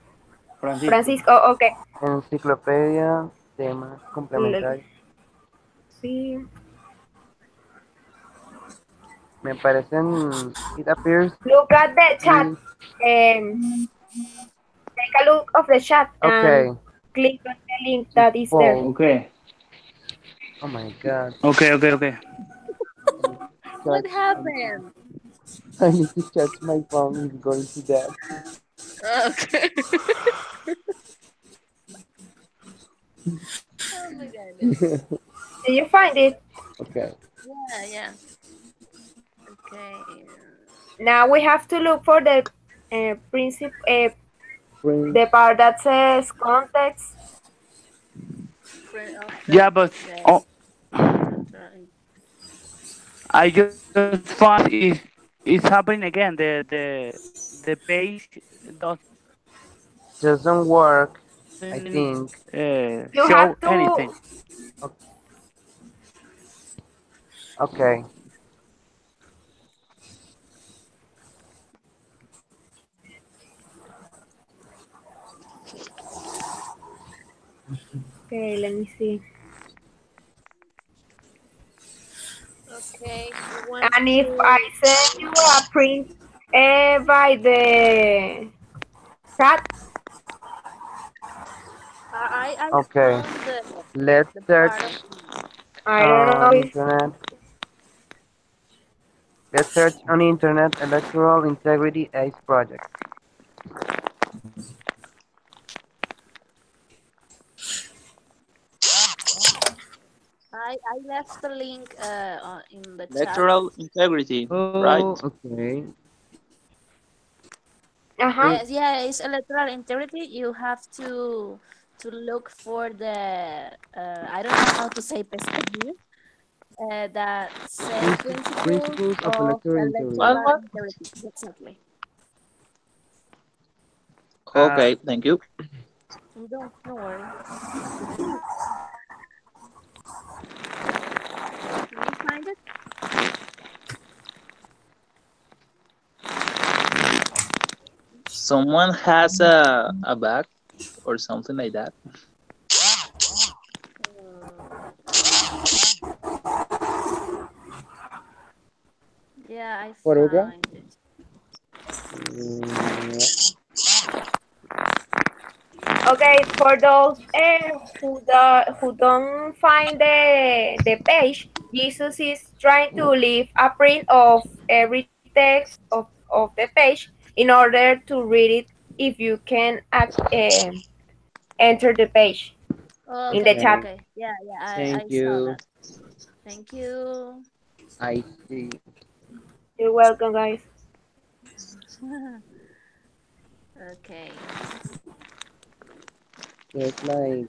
Francisco. Francisco. Okay. enciclopedia, temas Let's complementarios. see. Me parecen, it appears Look at the chat. really, Take a look of the chat and okay, click on the link to that is there. poll. Okay. Oh my god, Okay. I need to What charge, I need to, happened? I need to charge my phone, it's going to dead. Okay. Oh my goodness. Did you find it? Okay, Yeah, yeah. Okay. Now we have to look for the print, the part that says context. Print of the Yeah, but okay. oh, I just find it's happening again. The page doesn't work, I doesn't think. You show have anything. to. O- Okay, Okay, let me see. Okay, you want And if I to? send you a print by the chat, I okay, found let's the part of search I don't know on if internet. Let's search on internet electoral integrity ACE project. I left the link in the chat. Electoral integrity, right? Oh, okay. uh-huh. Print, Yes, yeah, it's electoral integrity. You have to look for the I don't know how to say perspective that say principles principles of of electoral integrity. What? electoral What? integrity. Exactly. Uh, Okay, thank you. Don't worry. Can you find it? Someone has a bag or something like that. Uh, yeah, I photograph? find it. Mm, Okay, for those who don't find the page, Jesus is trying to leave a print of every text of the page in order to read it if you can enter the page in the Okay, chat. okay. okay. Yeah, yeah, Thank I saw you. that. Thank you. I see. You're welcome, guys. Okay. There's like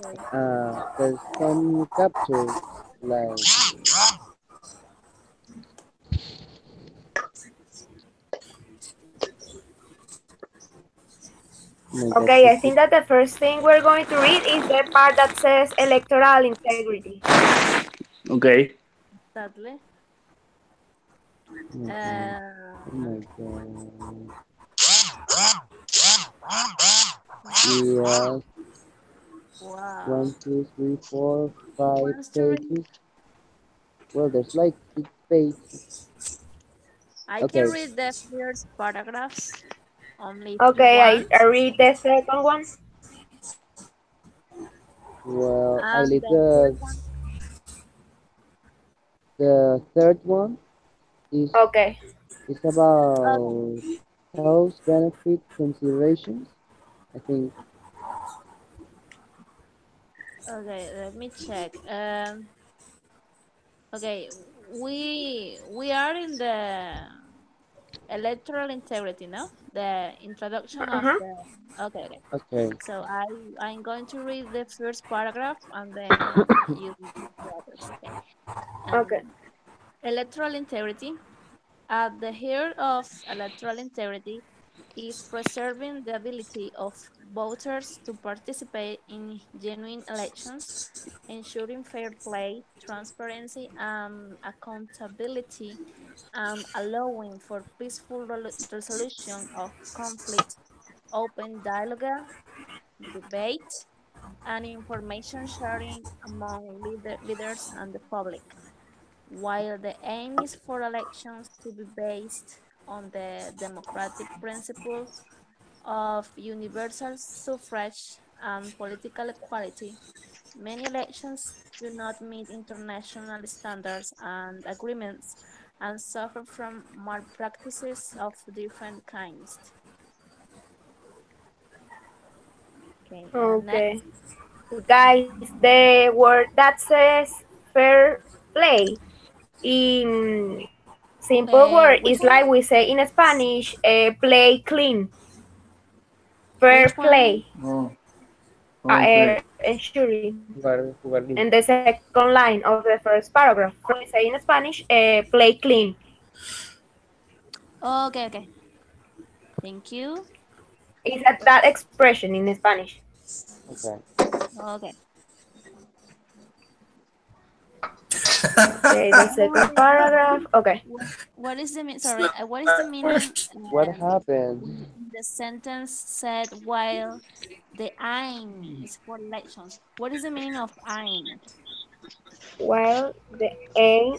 Okay. there's some captures like oh my god, Okay, I think that the first thing we're going to read is the part that says electoral integrity. Okay. Sadly. oh my god, oh Uh, my god. Yes, wow. one, two, three, four, Who five wants to read? pages. Well, there's like 6 pages. I can Okay, read the first paragraphs only if you Okay, I want. read the second one. well, I And leave the third one. the third one is Okay, is Okay. about health benefit considerations. I think Okay, let me check. Okay, we are in the electoral integrity, no? The introduction of uh-huh. the. Okay, okay. okay. So I'm going to read the first paragraph and then you read the others. Okay. Okay. Um, Electoral integrity. At the heart of electoral integrity is preserving the ability of voters to participate in genuine elections, ensuring fair play, transparency, and accountability, and allowing for peaceful resolution of conflict, open dialogue, debate, and information sharing among leaders and the public. While the aim is for elections to be based on the democratic principles of universal suffrage and political equality, many elections do not meet international standards and agreements and suffer from malpractices of different kinds. Okay, Okay. next. Guys, the word that says fair play in simple word Which is one? like we say in Spanish, play clean, fair Which play, one? Oh, okay. ensuring. Jugar And the limpio. second line of the first paragraph, we say in Spanish, play clean. Okay, okay. Thank you. Is that expression in Spanish? Okay. Okay. Okay, the second paragraph. Okay. What is the mean? It's Sorry, not what is the that meaning question. What in happened? the sentence said while the aim is for elections? What is the meaning of aim? While the aim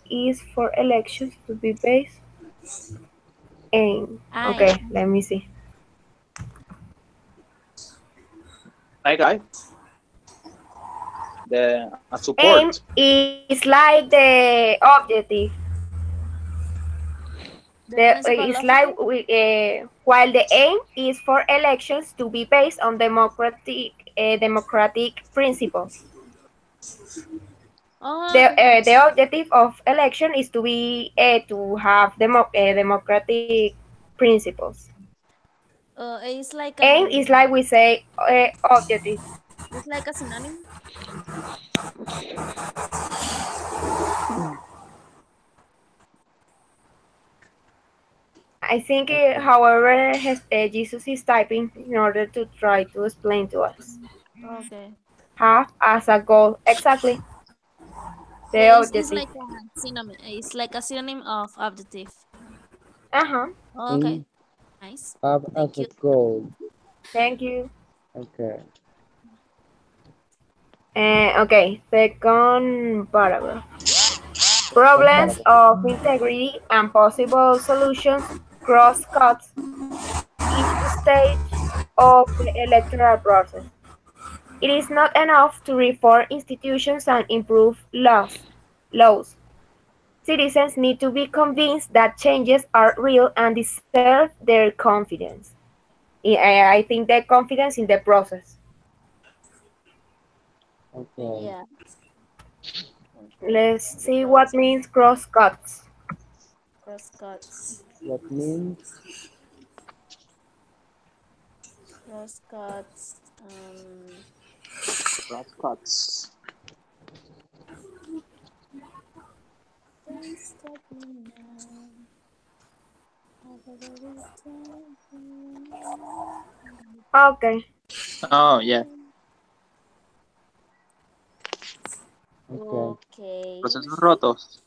is for elections to be based aim. Aim. Okay, let me see. Like the a Aim support. is like the objective. The principal It's of like it? while the aim is for elections to be based on democratic principles. Oh, okay, okay. The objective of election is to have democratic principles. It's like Aim is like we say objective. it's like a synonym. I think, Okay. however, Jesus is typing in order to try to explain to us. Okay. Have as a goal exactly the Yeah, it's objective. like a synonym. It's like a synonym of objective. Uh huh. Okay, Aim nice. have Thank as a you. goal. Thank you. Okay. Okay, second paragraph. Second Problems paragraph. of integrity and possible solutions cross-cuts each stage of the electoral process. It is not enough to reform institutions and improve laws. Citizens need to be convinced that changes are real and deserve their confidence. I think the confidence in the process. Okay. Yeah. Let's The see what process means cross-cuts. crosscuts. What means Crosscuts. Um, Rothkotz. don't stop me now. I gotta return Okay. Oh yeah, Okay. Okay. procesos rotos.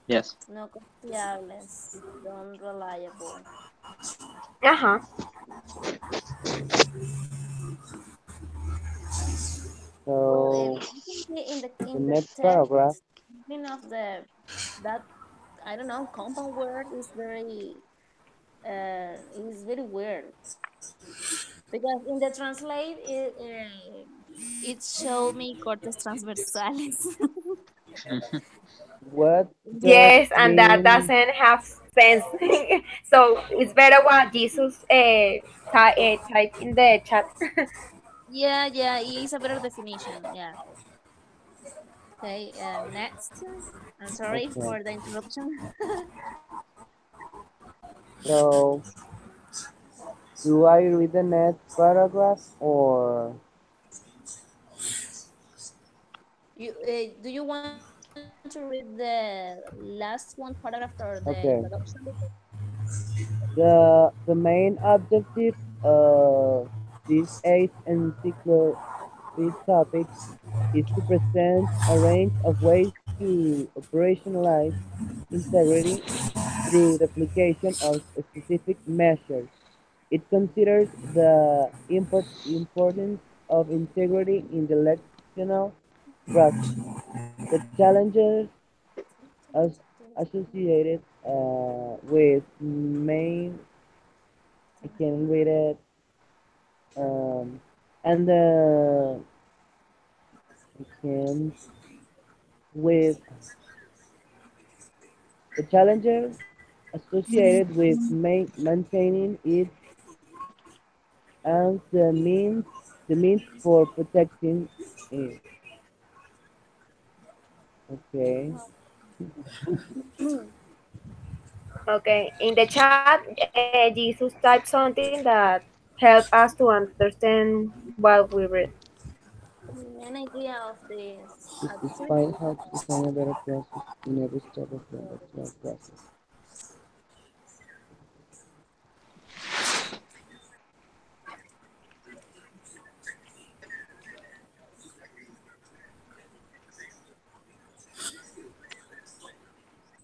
Yes. No confiables. Don't reliable. Uh-huh. Well, So recently in the the in the next paragraph. text, meaning of the that I don't know compound word is very weird because in the translate it showed me cortes transversales. What does Yes, and that mean? doesn't have sense. So it's better what Jesus type in the chat. Yeah, yeah, it's a better definition. Yeah. Okay. Next. I'm sorry Okay. for the interruption. So do I read the next paragraph or Do you want to read the last one paragraph or the introduction? okay? The main objective of this eighth encyclopedia topic is to present a range of ways to operationalize integrity through the application of specific measures. It considers the importance of integrity in the electoral process, the challenges as associated with main, I can read it, and I can with the challenges associated with maintaining it and the means for protecting it. Okay. Okay. In the chat, Jesus typed something that help us to understand what we read. An idea of this It's activity. find how to define a better process in every step of the electoral process.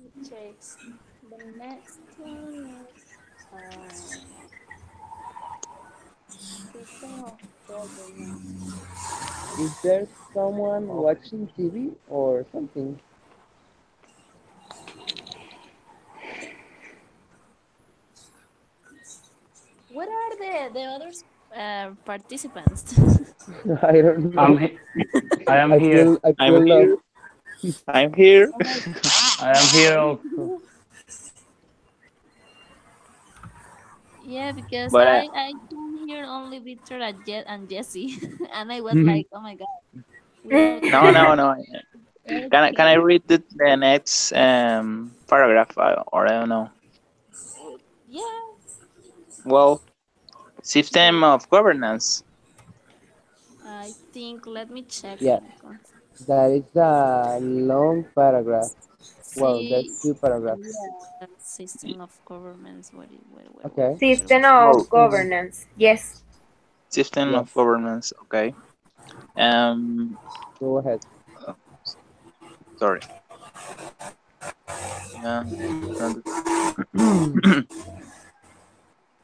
It takes the next one is system of governance. Is there someone watching TV or something? What are the others participants? I don't know. I'm he- I am here. I I'm feel lost. here. I'm here. Oh my I am here also. Yeah, because But I can hear only Victor and, and Jesse, and I was like, oh my god, we are no, no, no. Can I okay. read the next paragraph or I don't know? Yeah, Well, system sure. of governance. I think let me check Yeah, it. that is a long paragraph. Well, there's See, two paragraphs. yeah, system of governments. What Okay. picture System was? Well, of So governance. Yes. system yes, of governance. Okay. Um. go ahead. uh, Sorry. Dun-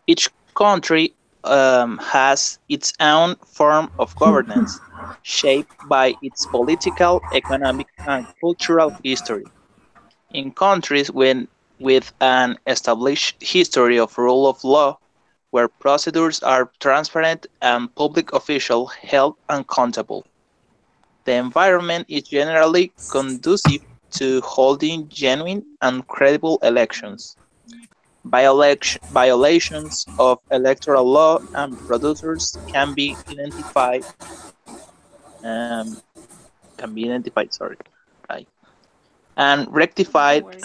Each country has its own form of governance, shaped by its political, economic, and cultural history. In countries with an established history of rule of law, where procedures are transparent and public officials held accountable, the environment is generally conducive to holding genuine and credible elections. Violations of electoral law and procedures um, sorry, right, and Don't rectified worry.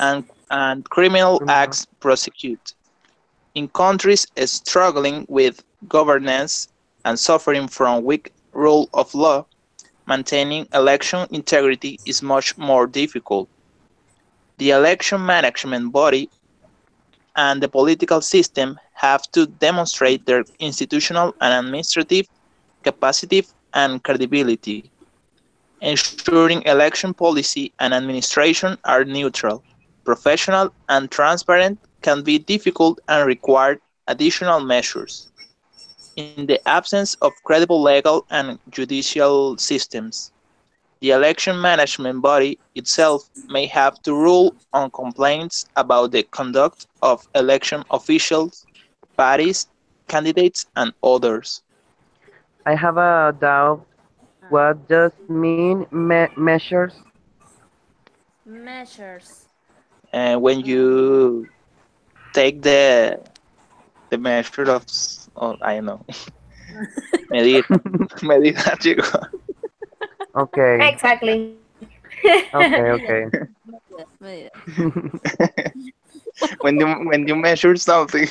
and criminal acts prosecuted. In countries struggling with governance, and suffering from weak rule of law, maintaining election integrity is much more difficult. The election management body and the political system have to demonstrate their institutional and administrative capacity and credibility, ensuring election policy and administration are neutral, professional, and transparent can be difficult and require additional measures. In the absence of credible legal and judicial systems, the election management body itself may have to rule on complaints about the conduct of election officials, parties, candidates, and others. I have a doubt. What does mean measures? Measures. And when Um, you take the measure of, I don't know, medir, medir, chico. Okay, Exactly. okay, medida, okay. medida, medida. When you measure something.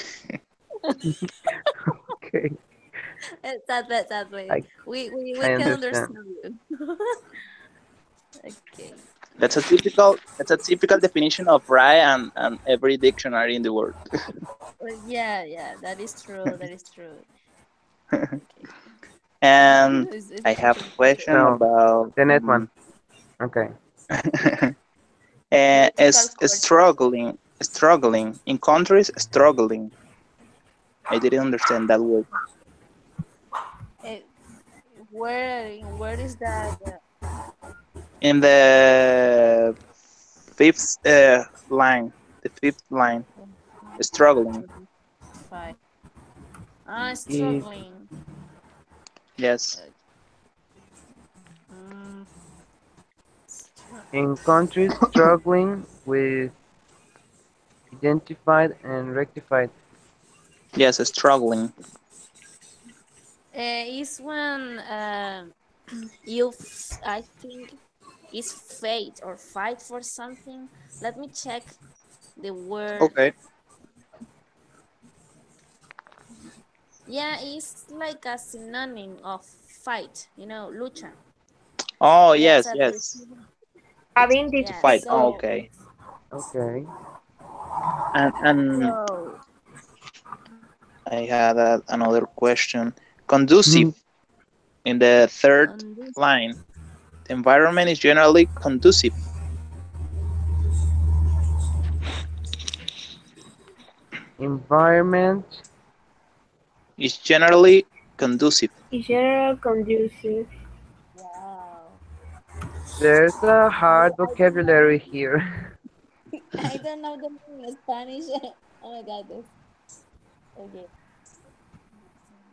Okay, Exactly, exactly. I We I can understand. understand you. Okay. That's a typical definition of right and every dictionary in the world. Yeah, yeah, that is true. That is true. Okay. And It's I have a question So about the next one. Okay. political is question. struggling in countries struggling. I didn't understand that word. Eh, where is that? In the fifth line, the fifth line, struggling. Five. I- Struggling. Yes. Uh, mm, In countries struggling with identified and rectified. Yes, struggling. is when I think is fate or fight for something. Let me check the word. Okay. Yeah, it's like a synonym of fight. Lucha. Oh, Yeah, yes, exactly. yes. Having To Yeah. fight. Oh, difficulties. So okay. Okay. And so I had another question. Conducive in the third on this. line. The environment is generally conducive. Environment. Is generally conducive. General conducive. Wow. There's a hard I don't know. vocabulary here. I don't know the name in Spanish. Oh my god. Okay.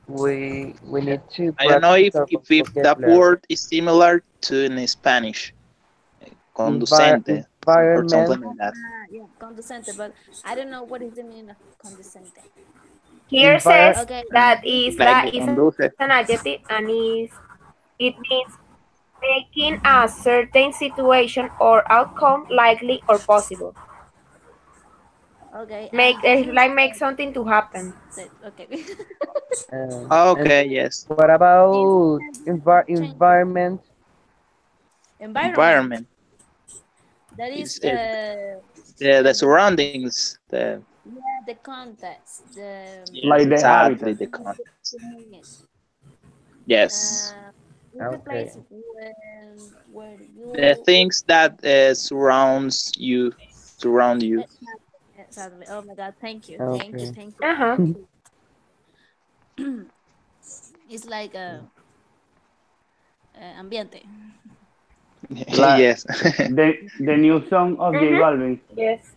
We need to I don't know practice if, our if, if that vocabulary. word is similar to in Spanish, conducente, or something Environment. like that. Yeah, condescending, but I don't know what is the meaning of condescending. Here Envir. says Okay, that Like isla the is an conduce. adjective and it means making a certain situation or outcome likely or possible. okay, Make and this it's is like make something to happen. okay. And Okay, yes. what This about has been changed. environment? Environment. Environment That is is the the surroundings. The yeah the context Yes, Like the exactly habitat. the context. the meaning. Yes, Uh, is the Okay. place where the you things that surround you. exactly. Oh my God! Thank you, Okay. thank you. Uh-huh. It's like ambiente. Like Yes. the new song of J Mm-hmm. Balvin. Yes.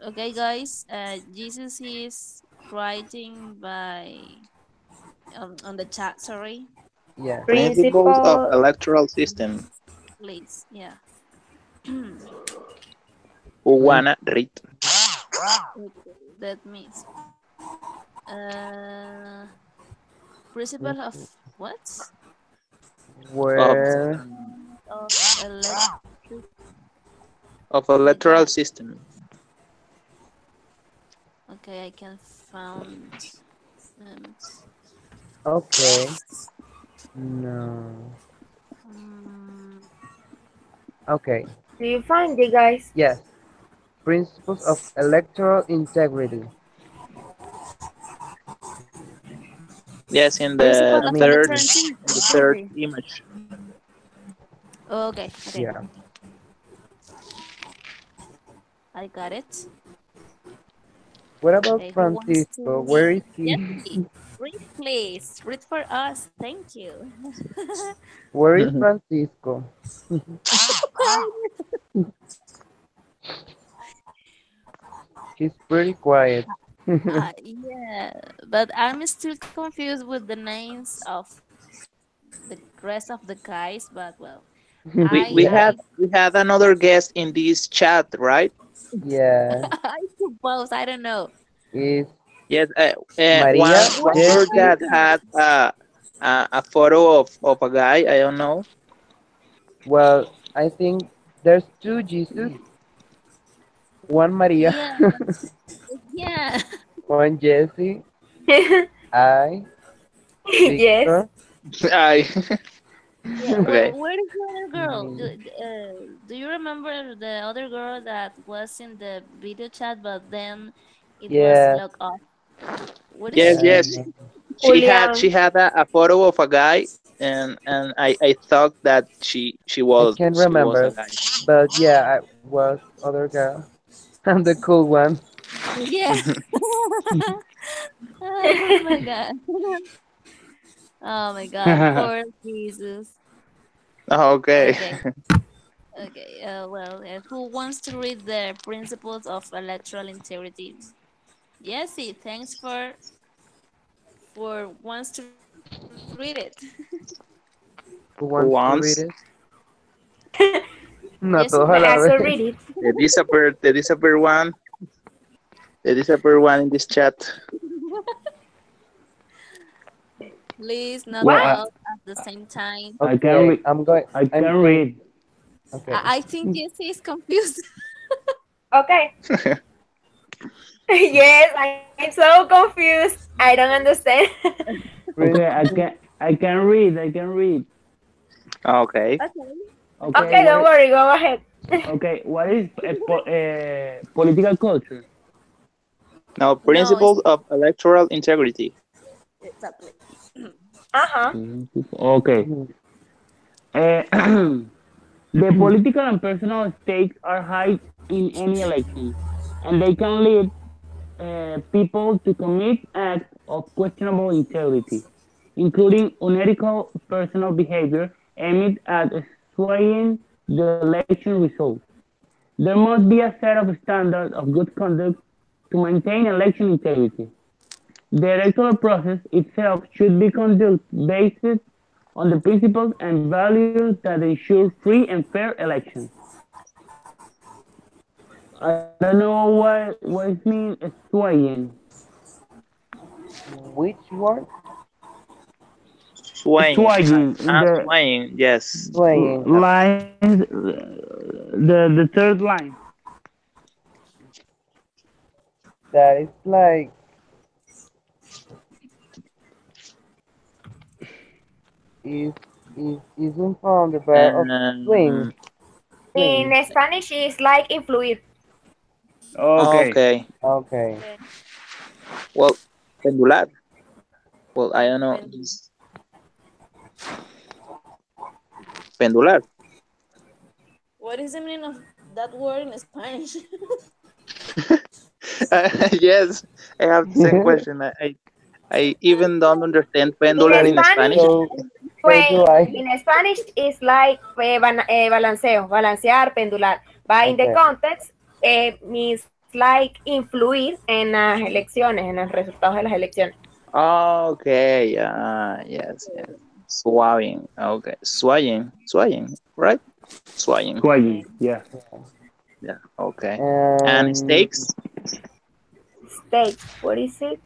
Okay, guys. Jesus is writing on the chat. Sorry, Yeah. Principles of Principle. electoral system. please. Yeah. Who Mm, wanna read? Okay, that means uh principle of what? Of Where Of electric. of electoral Yeah. system. Okay, I can find um, Okay. No. um, Okay. Do you find it, guys? Yes. Principles of electoral integrity. Yes, principles I of mean, electoral in the third integrity. image. Okay, okay, yeah. I got it. What about Okay, who wants Francisco? to Where read? is he? Jesse, read please. Read for us. Thank you. Where is Francisco? He's pretty quiet. Yeah, but I'm still confused with the names of the rest of the guys. But well, we I we Yeah. had I we had another guest in this chat, right? Yeah. I suppose I don't know. Is Yes, Maria, one Where girl Jessie? that is had it? a photo of a guy. I don't know. Well, I think there's two Jesus, one Maria, Yeah, yeah, one Jessie, I, Yes. Victor, I yeah. okay. Where is the other girl? me. Do you remember the other girl that was in the video chat, but then it was Yes. locked off? What is Yes, she? yes. Uh, She Julian. had a photo of a guy, and I thought that I can't she was a remember, guy. but yeah, I was other girl. I'm the cool one. Yeah. Oh my God. Oh my God. Poor Jesus. Okay. Okay. Okay. Who wants to read the principles of electoral integrity? Jesse, thanks for wants to read it. Who Who wants to read wants it? No, Jesse, todos a May la I vez. also read it? the disappeared one in this chat? please not Well, What? both at the same time. I can Okay, read. I'm going. I I'm can going. read. Okay. I think Jesse is confused. Okay. Yes, I'm so confused. I don't understand. Okay, Principle. I can read. I can read. Okay. Okay. Okay, Okay, Okay. don't worry. Go ahead. what is political culture? Now, No, it's principles of electoral integrity. exactly. Uh-huh. Okay. Mhm. Uh, the political and personal stakes are high in any election, and they can lead people to commit acts of questionable integrity, including unethical personal behavior aimed at swaying the election results. There must be a set of standards of good conduct to maintain election integrity. The electoral process itself should be conducted based on the principles and values that ensure free and fair elections. I don't know what it means swaying. Which one? Swaying. Swaying in the Swaying. Yes. Swaying. lines, the third line. That is like is isn't from the verb of swing. Um, Swing. In Spanish, it's like influir. Okay. okay. Okay. Okay. Well, pendular. Well, I don't know. Pen- Pendular. What is the meaning of that word in Spanish? Yes, I have the same question. I even don't understand In pendular in Spanish, Spanish. so so do sway. I. In Spanish, it's like balanceo, balancear, pendular. But in the Okay. context, means like influir en las elecciones, en los resultados de las elecciones. Okay. Yes, yes. Swaying. Okay. Swaying. Swaying. Right? Swaying. Okay. Swaying. Yeah. Yeah. Okay. And And stakes. Stakes. What is it?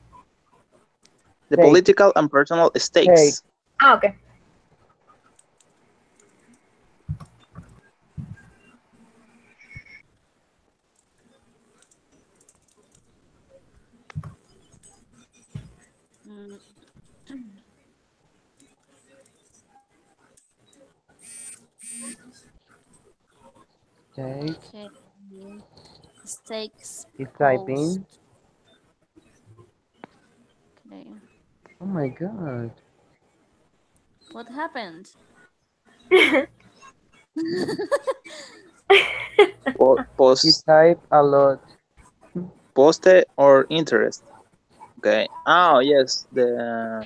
The take political and personal take stakes. Ah, okay. State Okay. Stakes is post. typing. Okay. Oh my god. What happened? He Post, type a lot. poste or interest. Okay. Oh yes. The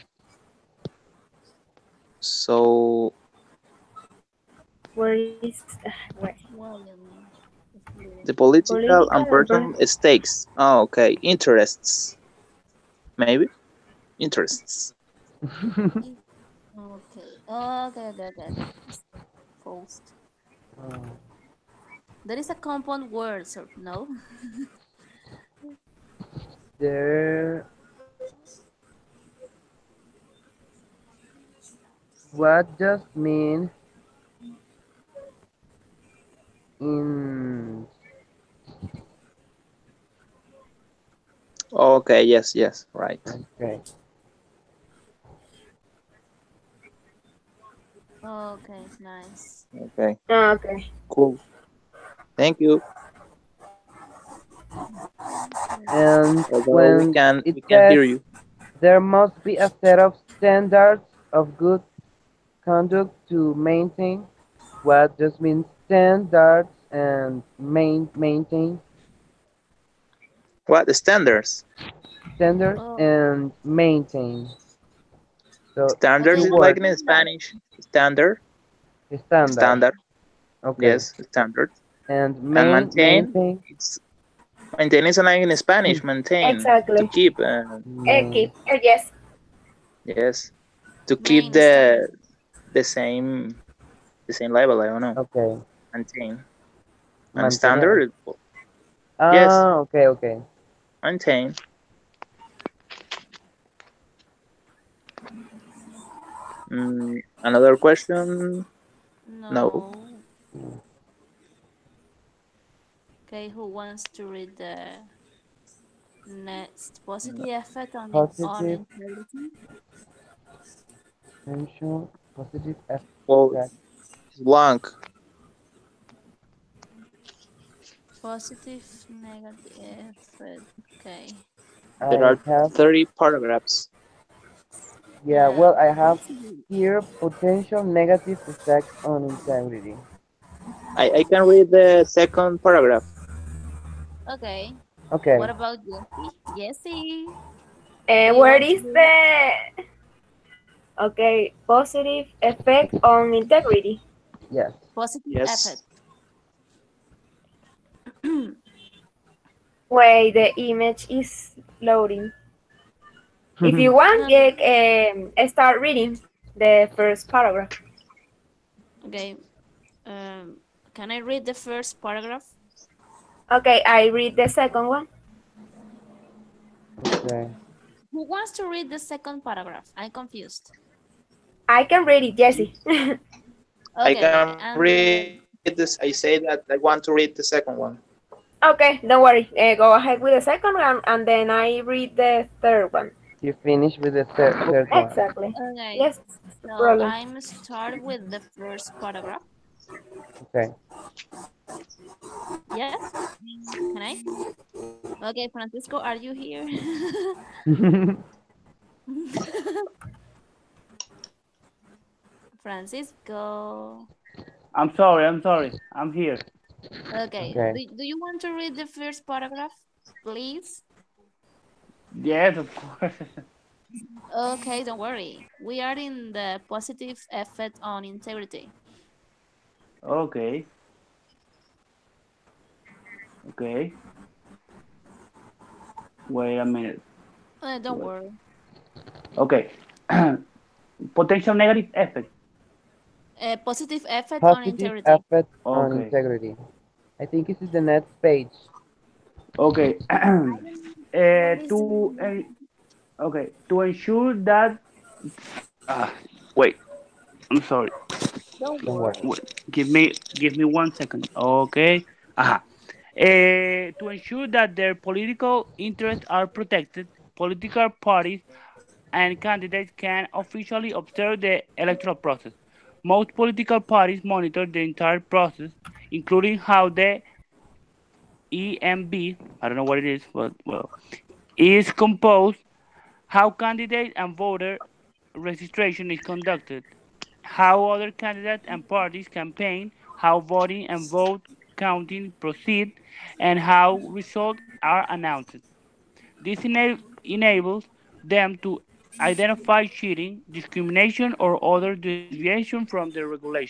so Where is where? William. the political Political and and personal stakes. Oh, okay. Interests. Maybe interests. Okay. Okay. Post. Oh, There is a compound word, so no. there. What does mean in? Okay. Yes. Yes. Right. Okay. Okay, nice. Okay. Okay. Cool. Thank you. And Although we when can it we can says hear you. there must be a set of standards of good conduct to maintain, what does mean standards and maintain? What the standards? Standards Oh, and maintain. So two Standards okay. is like words. in Spanish. Standard. Standard. Standard. Okay. Yes. Standard. And And maintain. maintain. It's maintain is like in Spanish. Maintain to Exactly. keep. Main. Keep. Yes. Yes. To keep Main standard. the same level. I don't know. Okay. Maintain and Mantener. standard. Yes. Ah, okay, okay. Maintain. Another question? No. No. Okay, who wants to read the next positive effect on on Positive integrity? potential, positive Well, effect. blank. Positive, negative effect. Okay. There I are have, 30 paragraphs. yeah, well, I have Let's see. here potential negative effects on integrity. I can read the second paragraph. Okay. What Okay, about Jessie? Jessie, do you Where want to is read? the okay positive effect on integrity? yes. Positive Yes. effect. Wait, the image is loading. If you want, start reading the first paragraph. Okay. Can I read the first paragraph? Okay, I read the second one. Okay. Who wants to read the second paragraph? I'm confused. I can read it, Jesse. Okay. I And can read this. I say that I want to read the second one. Okay, don't worry. Go ahead with the second one, and then I read the third one. You finish with the third one. Exactly. okay. Yes, So problem. I'm start with the first paragraph. Okay. Yes? Can I? Okay, Francisco, are you here? Francisco. I'm sorry. I'm here. Okay. Okay. Do you want to read the first paragraph, please? Yes, of course. Okay, don't worry. We are in the positive effect on integrity. Okay. Okay. Wait a minute. Don't Wait. worry. Okay. Potential negative effect. Positive effect on Positive integrity. effect on Okay. integrity. I think this is the next page. Okay. I don't know what is To the okay, to ensure that wait, I'm sorry. don't Don't worry. worry. Wait, give me 1 second. Okay. Aha. To ensure that their political interests are protected, political parties and candidates can officially observe the electoral process. Most political parties monitor the entire process, including how the EMB, I don't know what it is, but well, is composed, how candidate and voter registration is conducted, how other candidates and parties campaign, how voting and vote counting proceed, and how results are announced. This enables them to identify cheating, discrimination, or other deviation from the regulation.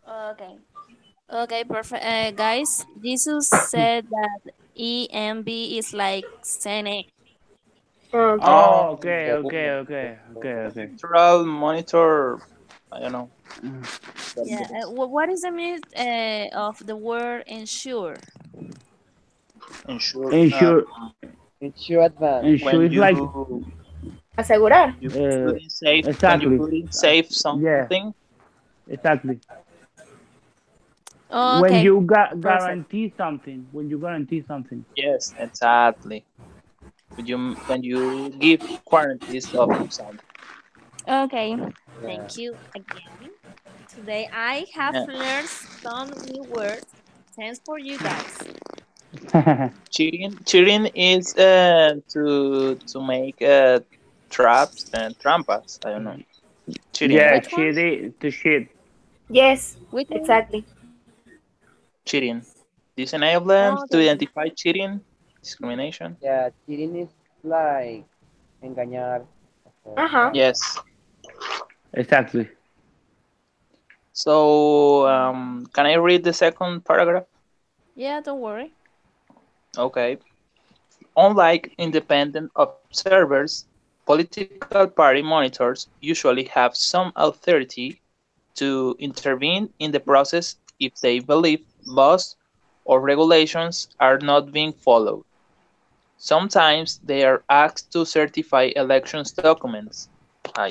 Okay. Okay, perfect. Guys, Jesus said that EMB is like Sene. Okay. Oh, Oh, okay, the okay, okay, okay, okay. electoral monitor. I don't know. Mm. Yeah. What is the meaning of the word ensure? Ensure. Ensure, It's your advance. ensure When is like, Asegurar. you put in safe, when you exactly, put in safe yeah, something. exactly. When Okay, you perfect. guarantee something, when you guarantee something. Yes, exactly. When you give guarantees of something. Okay, Yeah. thank you again. Today I have Yeah. learned some new words. Thanks for you guys. Cheating is to make traps and trampas. I don't know. Cheating, Yeah, right? Which one? cheating to shit. Yes, Which one? exactly. Cheating. This enables them Oh, to okay. identify cheating, discrimination. Yeah, cheating is like engañar. Uh-huh. Right? Yes. Exactly. So, can I read the second paragraph? Yeah, don't worry. Okay. Unlike independent observers, political party monitors usually have some authority to intervene in the process if they believe laws or regulations are not being followed. Sometimes they are asked to certify elections documents. Ay,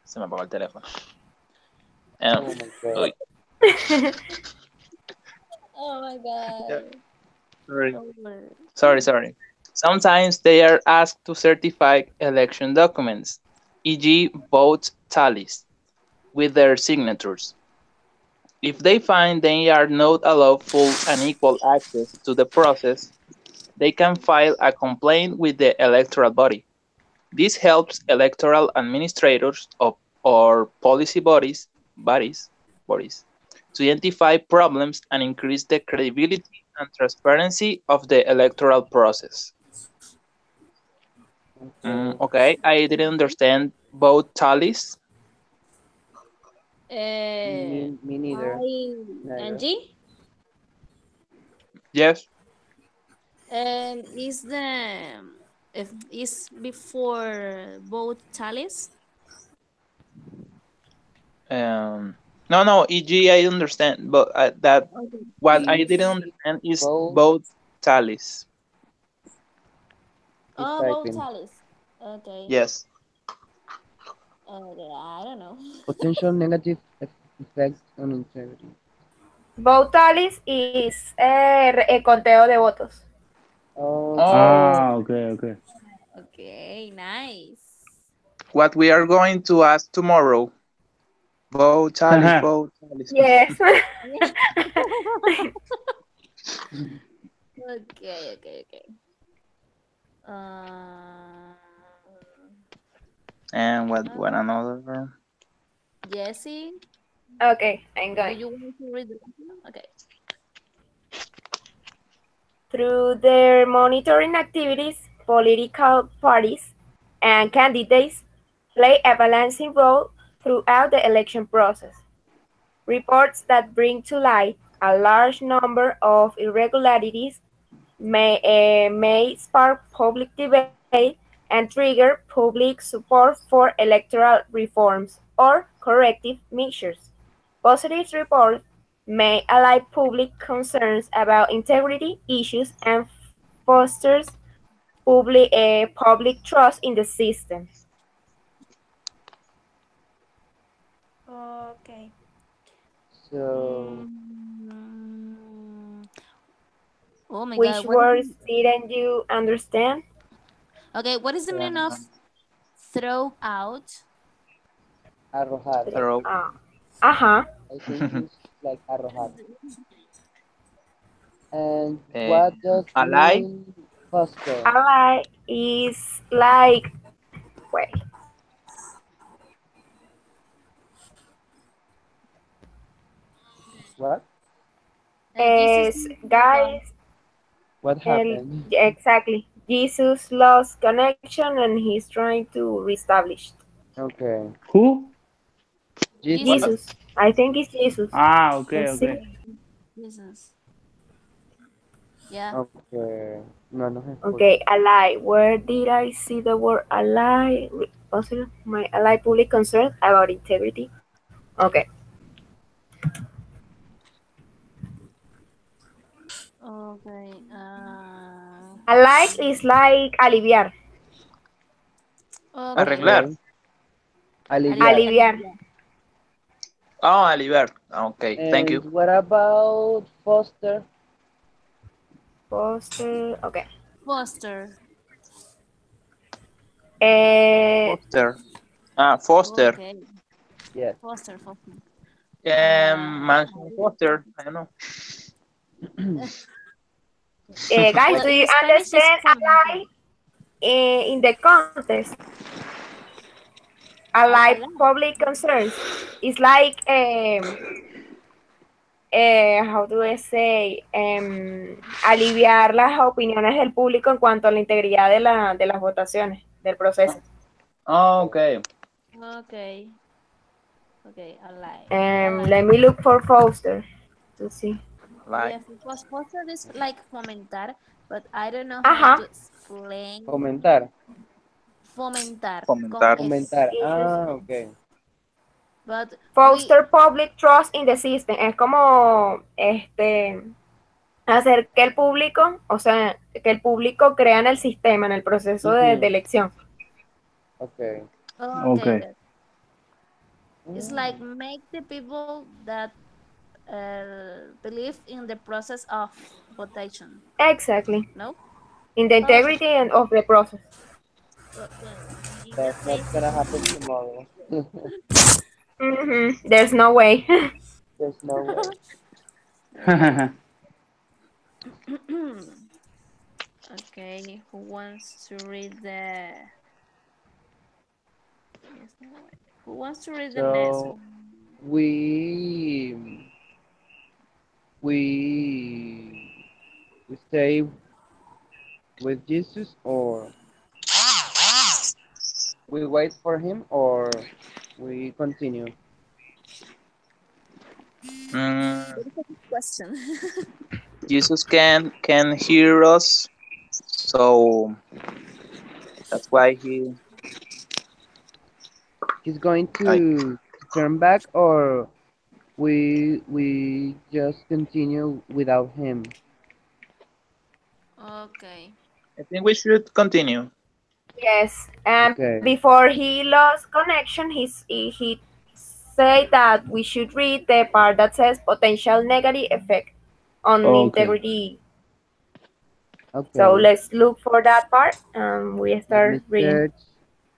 se me apagó el teléfono. Um, Oh my god. uy, Oh my yeah, god. sorry. Don't worry. Sorry. Sometimes they are asked to certify election documents, e.g., vote tallies, with their signatures. If they find they are not allowed full and equal access to the process, they can file a complaint with the electoral body. This helps electoral administrators or policy bodies to identify problems and increase the credibility and transparency of the electoral process. Okay. Okay, I didn't understand both tallies. Me neither. I and Neither. G Yes. is the if is before both tallies. Um, no, e.g. I understand, but that Okay. what I didn't EG understand is both both tallies. is Oh, both typing. tallies. Okay. Yes. Okay, I don't know. Potential negative effects on integrity. Vote tallies is conteo de votos. Okay. Oh, Ah, okay, okay. Okay, nice. what we are going to ask tomorrow. Both tallies, both tallies. Yes. Okay. Um, And what uh, another? Jesse, Okay, I'm do going. you want to read the last one? Okay. Through their monitoring activities, political parties and candidates play a balancing role throughout the election process. Reports that bring to light a large number of irregularities may spark public debate and trigger public support for electoral reforms or corrective measures. Positive reports may allay public concerns about integrity issues and fosters public trust in the system. Okay. So Mm, oh my God, Which what is words it? didn't you understand? Okay, what is the meaning of Um, throw out? Arrojar. throw. Uh-huh. I think it's like arrojar. And uh, what does ally. mean foster? Ally is like, wait, What? Jesus is is the guys, What happened? exactly. Jesus lost connection and he's trying to reestablish. Okay. Who? Jesus? What? Jesus. I think it's Jesus. Ah, okay, Let's see. okay. Jesus. Yeah. Okay. No, no se escucha. Okay, ally. Where did I see the word ally? Also, my ally public concern about integrity. Okay. Okay. Ally is like aliviar. Okay. Arreglar. Okay. Aliviar. Aliviar. Aliviar. Yeah. Oh, aliviar. Okay, thank you. And what about foster? Poster. Okay. Foster. Uh, Foster. Foster. Okay. Yes. Foster. Foster. Mansion Foster. I don't know. guys, Well, do in you Spanish is understand ally fomentar. in the context? Ally Alar. public concerns. It's like how do I say, aliviar las opiniones del público en cuanto a la integridad de las votaciones, del proceso. Oh, okay. Okay. Okay. Align. Align. Let me look for Foster to see. Yeah. Like Foster is like fomentar, but I don't know how Ajá. to explain Fomentar. fomentar con comentar. F. Fomentar. Ah, Is ok. But we foster public trust in the system. Es como hacer que el público, o sea, que el público crea en el sistema, en el proceso de Ujú. elección. Ok. okay. Okay. That it's like Mm, make the people that believe in the process of votation. Exactly. No. In the Okay. integrity and of the process. Well, in that that's not case, gonna happen tomorrow. There's no way. There's no way. okay. Okay. Who wants to read the? Yes, no way. Who wants to read the next So one? we we we stay with Jesus or we wait for him or we continue. Mm, That is a good question. Jesus can hear us, so that's why he He's going like. to turn back or we just continue without him. Okay. I think we should continue. Yes, and Okay. before he lost connection, he said that we should read the part that says potential negative effect on Okay. integrity. So Okay. let's look for that part and we Let me start reading. search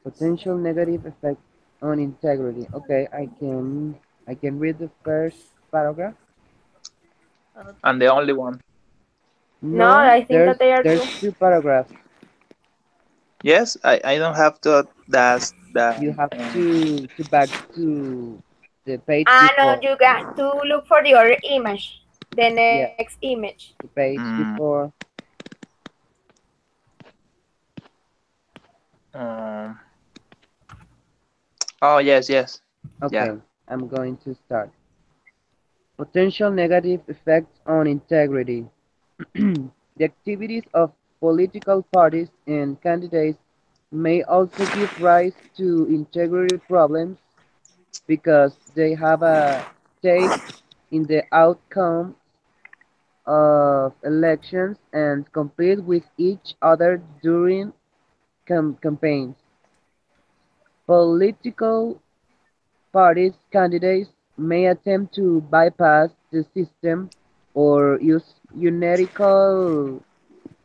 potential negative effect on integrity. Okay, I can read the first paragraph. And the Okay. only one. No, No, I think that they are there's two. two paragraphs. Yes, I don't have to. That's that. You have to back to the page Ah, no, before. you got to look for the other image, the Yeah, next image. the page Mm, before. um, oh yes, yes, yeah. Okay, I'm going to start. Potential negative effects on integrity. The activities of political parties and candidates may also give rise to integrity problems because they have a stake in the outcome of elections and compete with each other during campaigns. Political parties candidates may attempt to bypass the system or use numerical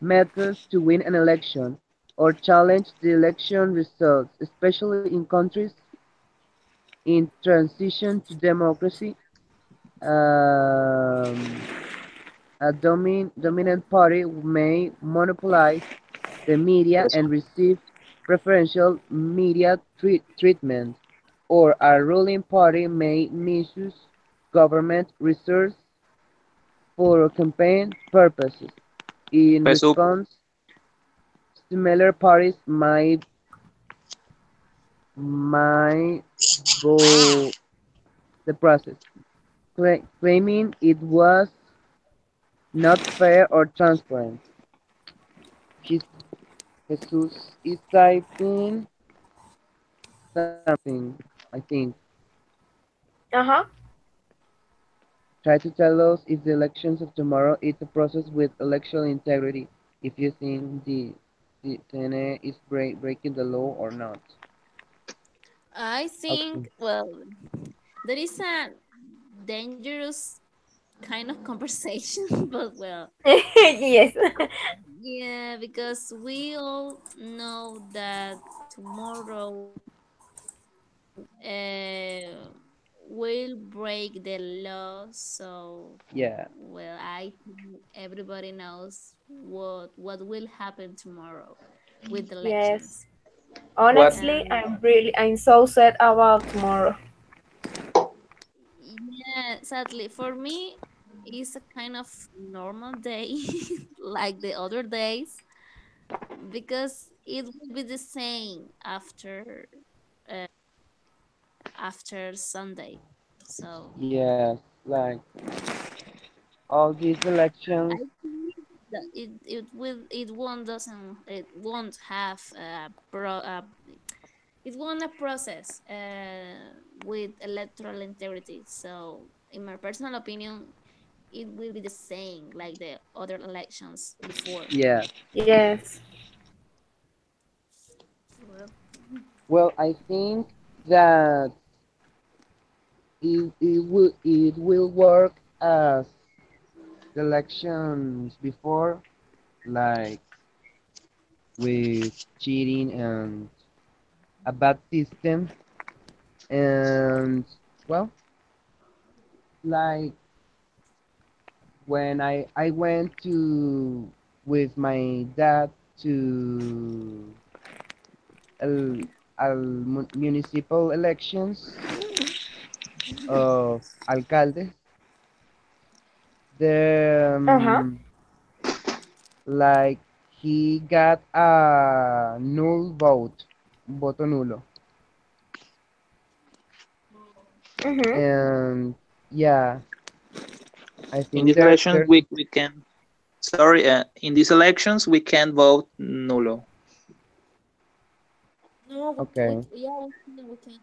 methods to win an election. or challenge the election results, especially in countries in transition to democracy. Um, a dominant party may monopolize the media and receive preferential media treatment, or a ruling party may misuse government resources for campaign purposes. In Pesu, response, similar parties might go the process, claiming it was not fair or transparent. Jes- Jesus is typing something, I think. Uh-huh. Try to tell us if the elections of tomorrow is a process with election integrity, if you think the CNA is breaking the law or not. I Okay. think, well, there is a dangerous kind of conversation, but well, Yes. yeah, because we all know that tomorrow will break the law. So, Yeah. well, I think everybody knows what will happen tomorrow with Yes. elections. what Honestly, And I'm so sad about tomorrow. yeah, sadly, for me, it's a kind of normal day, like the other days, because it will be the same uh, after Sunday. So Yes. Like all these elections. I think that it won't have it won't a process with electoral integrity. So in my personal opinion, it will be the same like the other elections before. Yeah. Yes. Well, Well, I think that it will work as the elections before, like with cheating and a bad system. And well, like when I went to with my dad to municipal elections of alcalde, the Uh-huh. like he got a null vote, voto nulo, Mm-hmm. and yeah, I in think these there elections there's we can sorry in these elections we can vote nulo. no, okay. yeah, we can.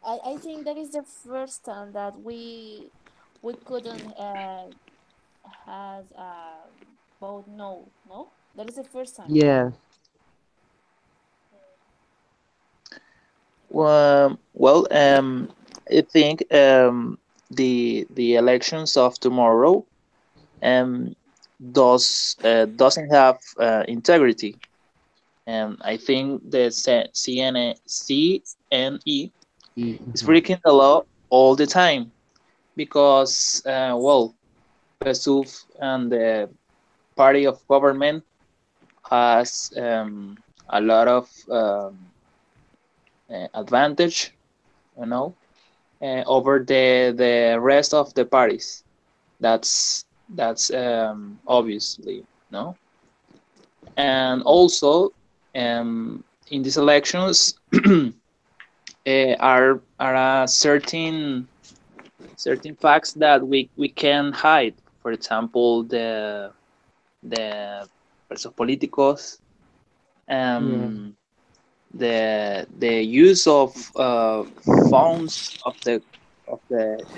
I think that is the first time that we couldn't has vote no, no. That is the first time. Yes, Well, I think the elections of tomorrow um doesn't have integrity. I think the CNE is mhm. breaking the law all the time because well, PSUV and the party of government has a lot of advantage, you know, over the rest of the parties. That's obviously no, and also in these elections are certain facts that we can hide. For example, the presos políticos, Yeah, um, the use of funds of the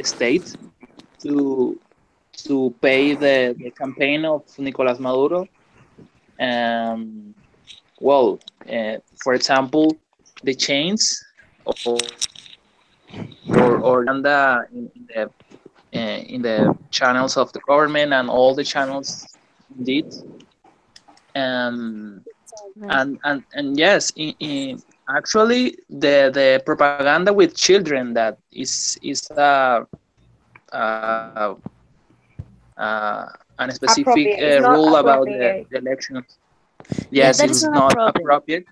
state to pay the campaign of Nicolas Maduro. Um, well, for example, the chains or propaganda in the channels of the government and all the channels indeed. Um, Right. And yes, actually the propaganda with children that is uh, an specific Appropriate. It's not rule about appropriate. the elections. Yeah, Yes, that is it's not not appropriate. appropriate,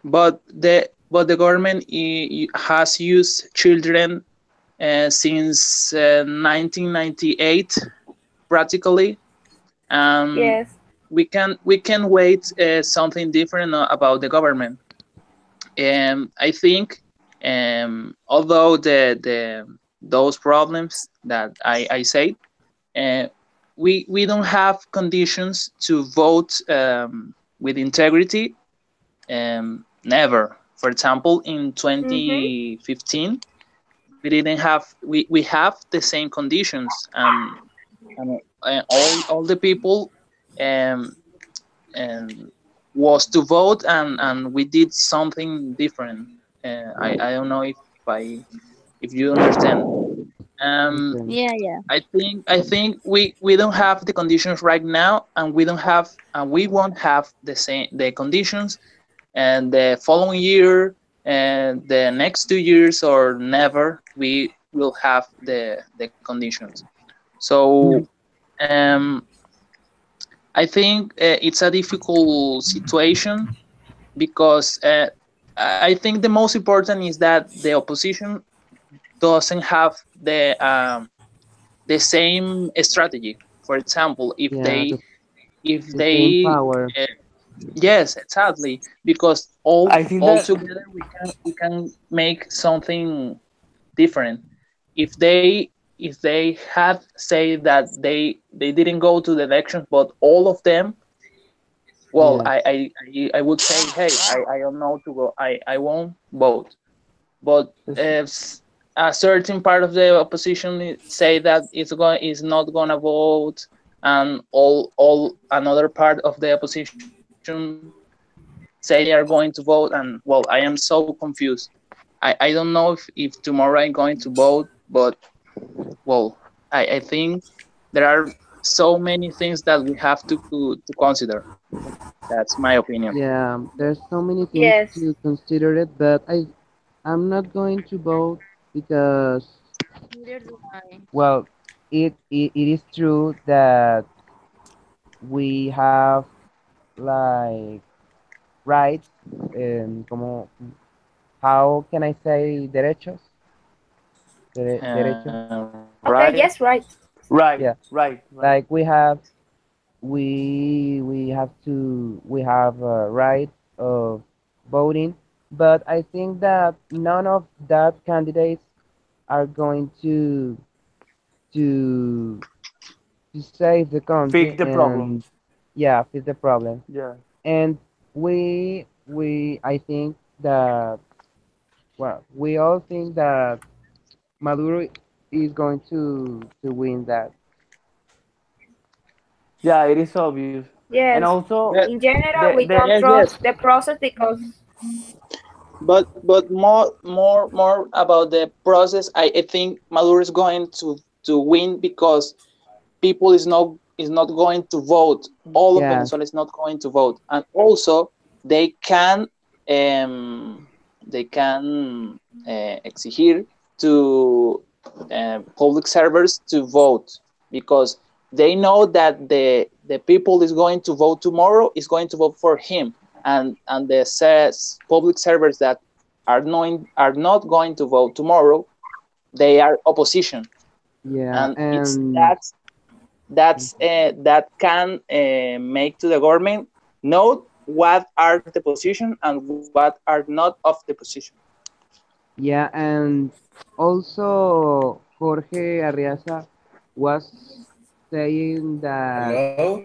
but the government has used children since 1998 practically. um, Yes. we can wait something different about the government. I think, although the those problems that I say, uh, we don't have conditions to vote with integrity. Never. For example, in Mhm. 2015, we didn't have we have the same conditions, and all the people um, and was to vote, and we did something different. I don't know if you understand. um Okay. Yeah, yeah. I think we don't have the conditions right now, and we don't have and we won't have the conditions, and the following year and the next 2 years, or never we will have the conditions. So um I think it's a difficult situation, because I think the most important is that the opposition doesn't have the same strategy. For example, Yeah, if the same they power. uh, yes, exactly, because I think all that together we can make something different. If they had say that they didn't go to the elections, but all of them, well, Yes. I would say, hey, I don't know to go. I won't vote. But is if a certain part of the opposition say that is not gonna vote, and all another part of the opposition say they are going to vote, and well, I am so confused. I don't know if tomorrow I'm going to vote, but well, I think there are so many things that we have to consider. That's my opinion. Yeah, there's so many things Yes. to consider it, but I'm not going to vote because, Neither do I. well, it is true that we have like rights, como, how can I say derechos? Derechos? Okay. Right. Yes. Right. right, Yeah, right, right. like we have a right of voting, but I think that none of that candidates are going to to save the country Fix the and, problem. yeah, fix the problem. Yeah. And we I think that, well, we all think that Maduro is going to win that. Yeah, it is obvious. And Yes. also That, In general, we the don't yes, yes. trust the process because But more about the process. I think Maduro is going to win, because people is not going to vote. All of Yeah, Venezuela is not going to vote, and also they can um, exigir to public servers to vote, because they know that the people is going to vote tomorrow is going to vote for him, and the says public servers that are not going to vote tomorrow, they are opposition, yeah, and it's and that can make to the government know what are the position and what are not of the position. yeah, and also Jorge Arriaza was saying that, Hello?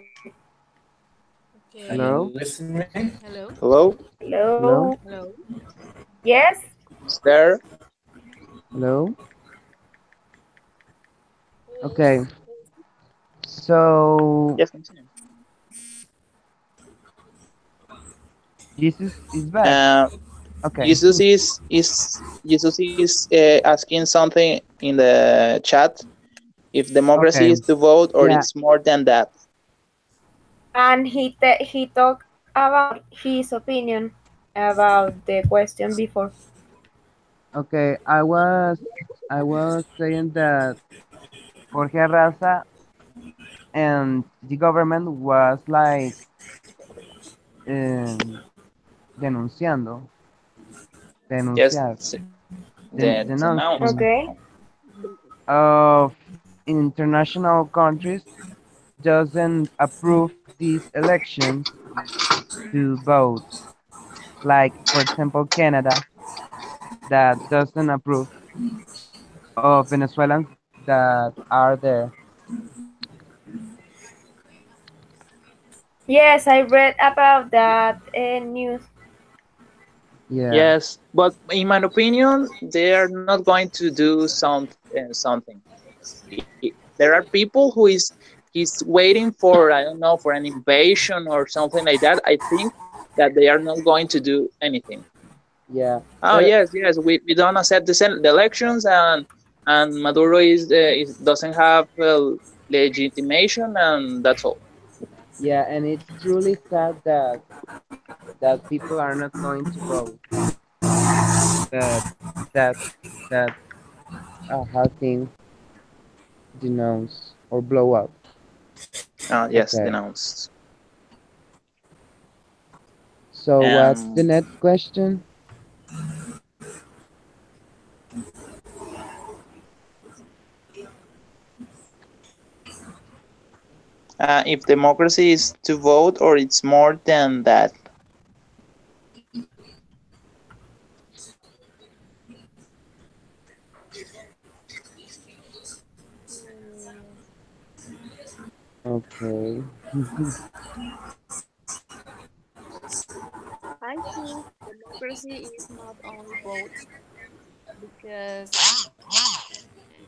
Can you Okay. hello, listen me? Hello? Hello, hello, hello. Hello? Yes. is there? hello. Who's Okay, so Yes, continue. Jesus is back. Uh, Okay. Jesus is asking something in the chat, if democracy Okay. is to vote or Yeah, it's more than that. And he talked. about his opinion about the question before. Okay, I was saying that Jorge Arraza and the government was like um, denunciando, Yes, denunciar, the denounce. denouncing Okay. of international countries doesn't approve these elections to vote. Like, for example, Canada that doesn't approve of Venezuelans that are there. Yes, I read about that news. Yeah, Yes, but in my opinion, they are not going to do something. There are people who is waiting for, I don't know, for an invasion or something like that. I think that they are not going to do anything. yeah. Oh But yes, yes, we don't accept the elections, and Maduro is doesn't have legitimation, and that's all. yeah, and it's truly sad that people are not going to vote. That that that how things denounce or blow up. Yes, Okay. denounced. So what's the Um, next question? if democracy is to vote or it's more than that. Mm, Okay. I think democracy is not only vote because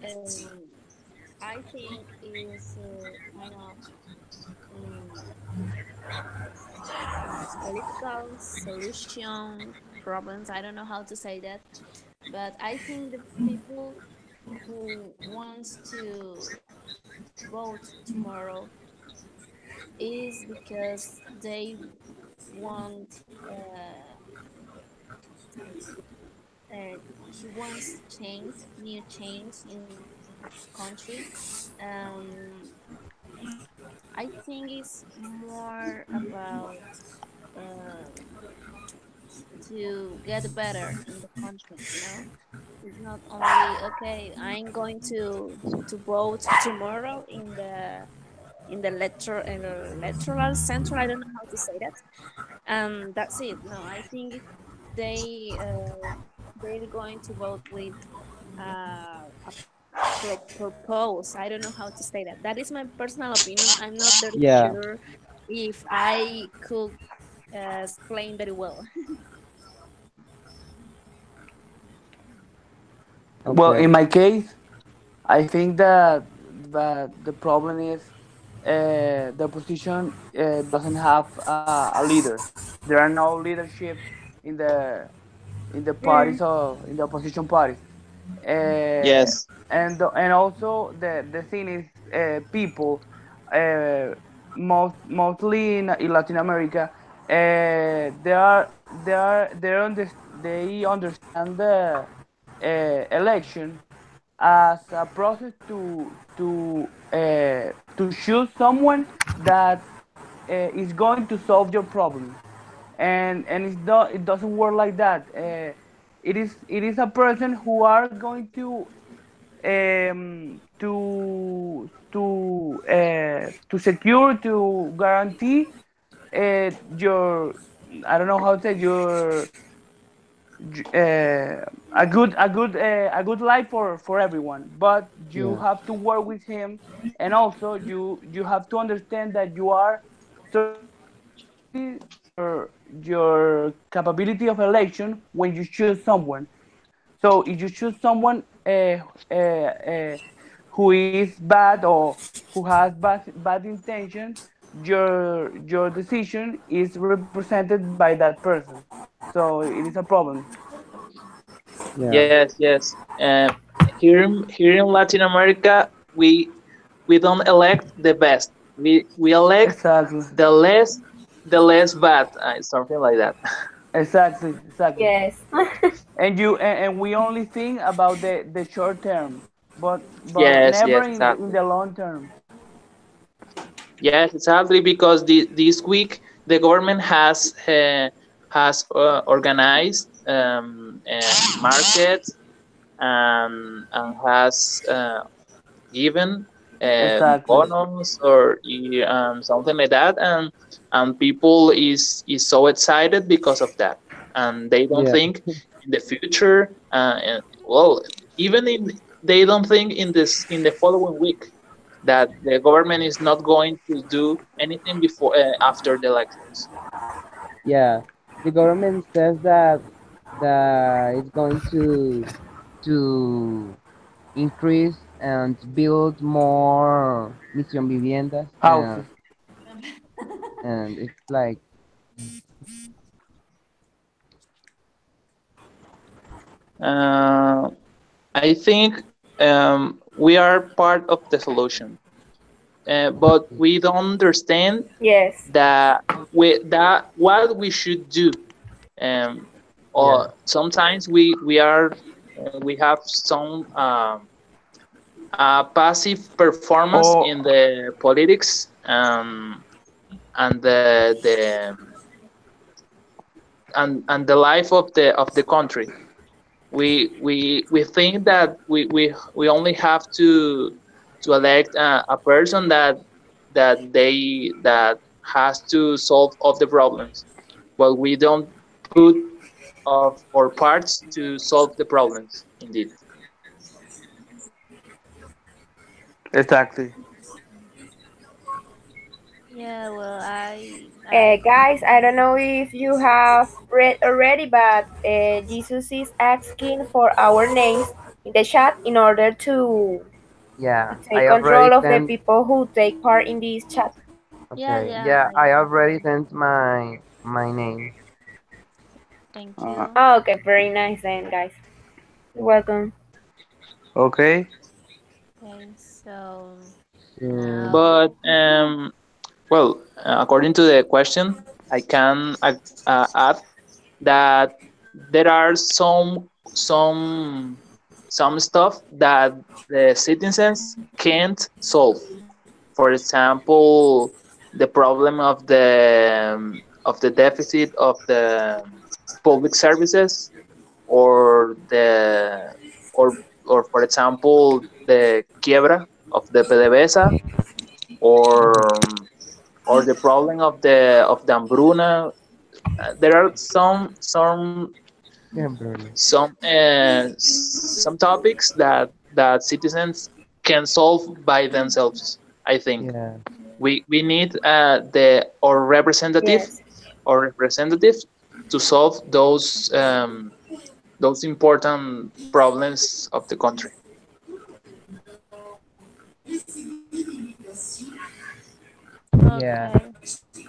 um, I think is kind of um, political solution problems. I don't know how to say that, but I think the people who wants to vote tomorrow is because they want uh, uh, he wants change, new change in his country. Um, I think it's more about to get better in the country. It's not only okay. I'm going to vote tomorrow in the electoral center. I don't know how to say that. That's it. No, I think they're going to vote with a purpose. I don't know how to say that. That is my personal opinion. I'm not very Yeah. sure if I could explain very well. Well, Okay. in my case, I think that the problem is the opposition doesn't have a leader. There are no leadership in the Mm. parties or in the opposition parties. Uh, Yes, and also the thing is people uh, mostly in Latin America they understand the election as a process to choose someone that is going to solve your problems, and it doesn't work like that. It is a person who are going to secure, to guarantee your, I don't know how to say, your a good life for everyone. But you Yeah. have to work with him, and also you have to understand that you are surrounding your capability of election when you choose someone. So if you choose someone who is bad or who has bad intention, your decision is represented by that person. So it is a problem. Yeah. yes, yes. Here in Latin America, we don't elect the best. We elect Exactly. the less. the less bad, something like that. Exactly, exactly. Yes. And we only think about the short term, but Yes, never yes, in exactly. the long term. Yes, exactly, because this week the government has organized markets and has given Exactly. bonus or something like that, and people is so excited because of that, and they don't Yeah, think in the future, and, well, even in they don't think in this in the following week that the government is not going to do anything before after the elections. yeah. The government says that it's going to increase and build more misión viviendas, Houses. and it's like, uh, I think we are part of the solution, but we don't understand Yes. that what we should do. Um, yeah, or sometimes we have some passive performance Or in the politics, and and the life of the country. We think that we only have to elect a person that has to solve all the problems, but we don't put of our parts to solve the problems. Indeed. exactly. Yeah, well, I Guys, I don't know if you have read already, but Jesus is asking for our names in the chat in order to yeah. take I already control of the sent. people who take part in this chat. yeah, Okay, yeah, yeah, I I already already. sent my name. Thank Uh, you. Oh, okay, very nice then, guys. You're welcome. okay. Okay, so So now, But well, according to the question, I can add that there are some stuff that the citizens can't solve. For example, the problem of the deficit of the public services, or or or for example the quiebra of the PDVSA, or or the problem of the hambruna. There are Kimberly. some topics that citizens can solve by themselves. I think Yeah, we need the Yes. or representative to solve those important problems of the country. yeah. okay.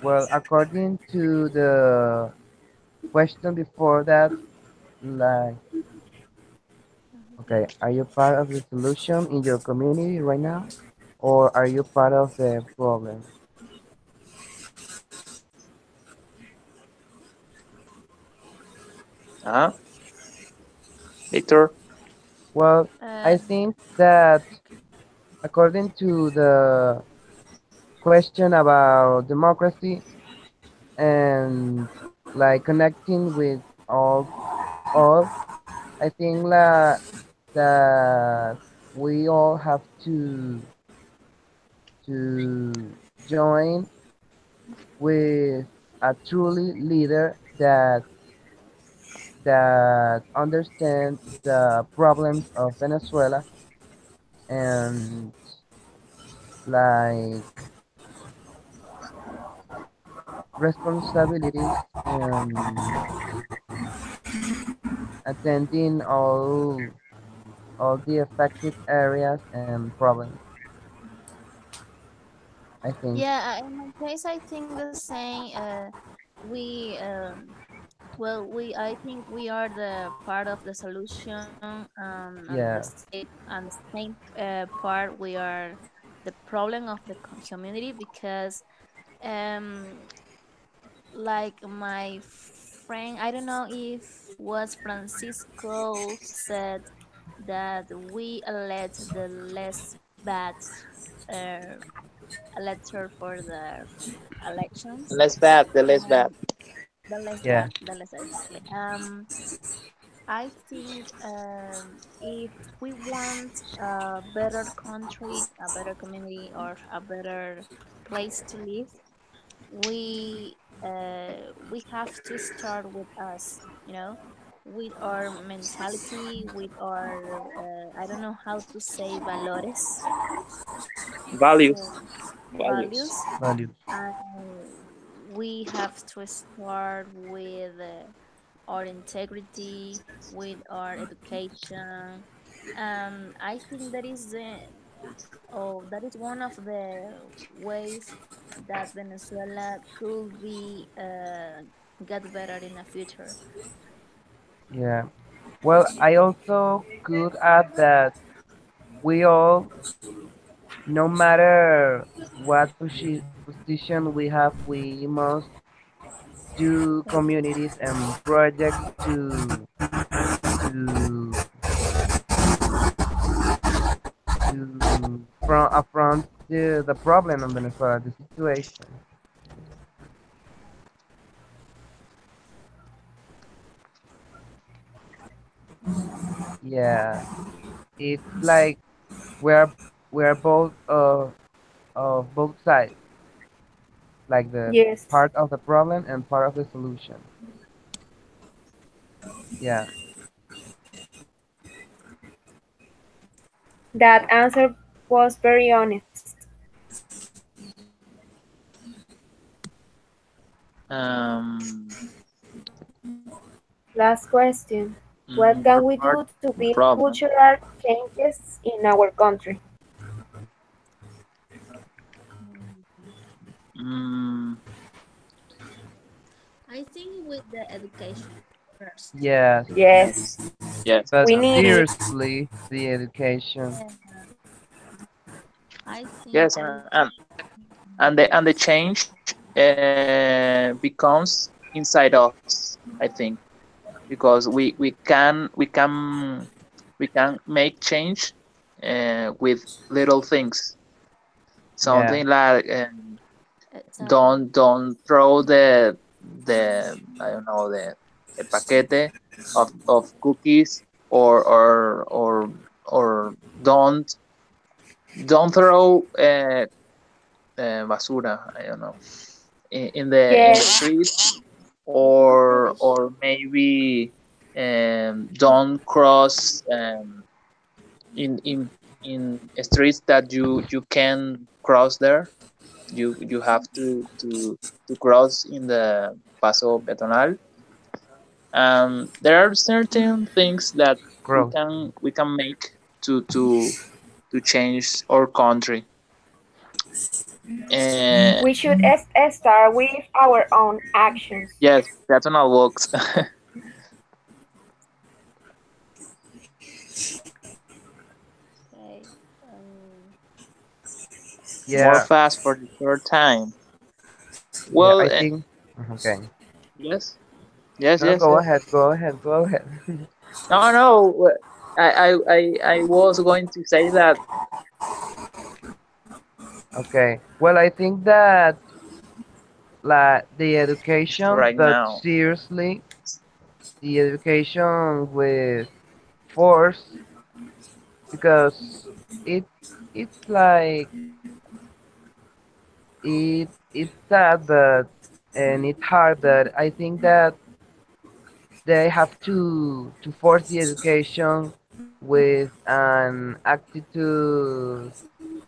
Well, according to the question before that, like, okay, are you part of the solution in your community right now, or are you part of the problem? Uh-huh. Victor. Well, I Um, think that according to the question about democracy and like connecting with all all, I think that we all have to join with a truly leader that understands the problems of Venezuela and like responsibilities and attending all the affected areas and problems. I think. yeah, in my case, I think the same. We well, I think we are the part of the solution, Yeah, and the same part we are the problem of the community, because um like my friend, I don't know if was Francisco said that we elect the less bad uh, elector for the elections. Less bad, the less bad. Um, Yeah, the less exactly. I think if we want a better country, a better community, or a better place to live, we have to start with us, with our mentality, with our I don't know how to say valores, Values. uh, Values. values. values. And we have to start with our integrity, with our education. I think that is one of the ways that Venezuela could be get better in the future. Yeah. Well, I also could add that we all, no matter what position we have, we must do communities and projects to to affront the problem in Venezuela, the situation. Yeah, it's like we're we're both of both sides, like the Yes, part of the problem and part of the solution. Yeah, that answer was very honest. Um, Last question. What can we Report do to the build problem. cultural changes in our country? Mm, I think with the education first. yes, Yes, yes, but we need it. seriously, the education. Yeah, I think yes, and the change becomes inside us. I think because we can make change with little things. Yeah, Something like exactly. don't throw the I don't know the paquete of cookies or don't throw basura. I don't know in the Yes, street Rubbish. or maybe don't cross in streets that you can cross there. You have to cross in the paso peatonal. There are certain things that growth. we can make to to to change our country. Uh, we should start with our own actions. yes, peatonal walks. Okay. More Yeah, fast for the short time. yeah, Well, I think. Okay. yes, yes, No, yes, go yes. ahead, go ahead, go ahead. No, no. I was going to say that Okay. Well, I think that like the education, right but now. seriously, the education with force, because it it's like it's sad, but and it's hard, but I think that they have to force the education with an attitude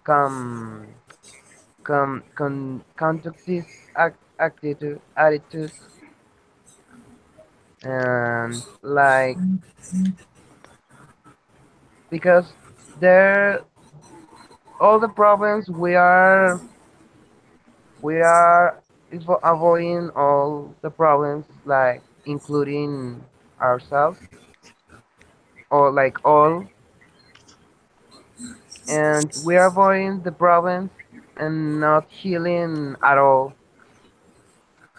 come constructive attitude, and like, because there all the problems we are avoiding all the problems, like including ourselves, or like all, and we are avoiding the problems and not healing at all.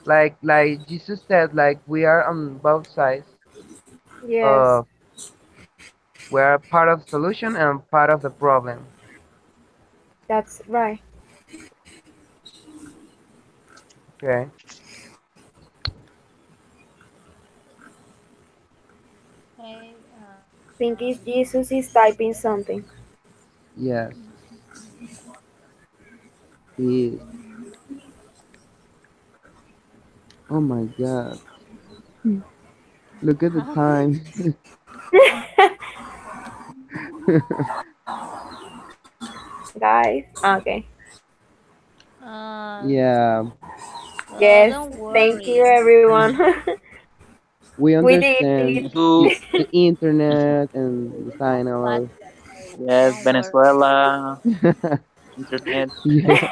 like Jesus said, like we are on both sides Yes, of we are part of the solution and part of the problem. that's right. Okay. Okay. Think is Jesus is typing something. Yes. He is. Oh my God. Look at the time. Guys, okay. um, Yeah. well, Yes, don't thank you worry. everyone. We We did. understand To the internet and the But signal. yes, don't worry. Venezuela, internet. Yeah.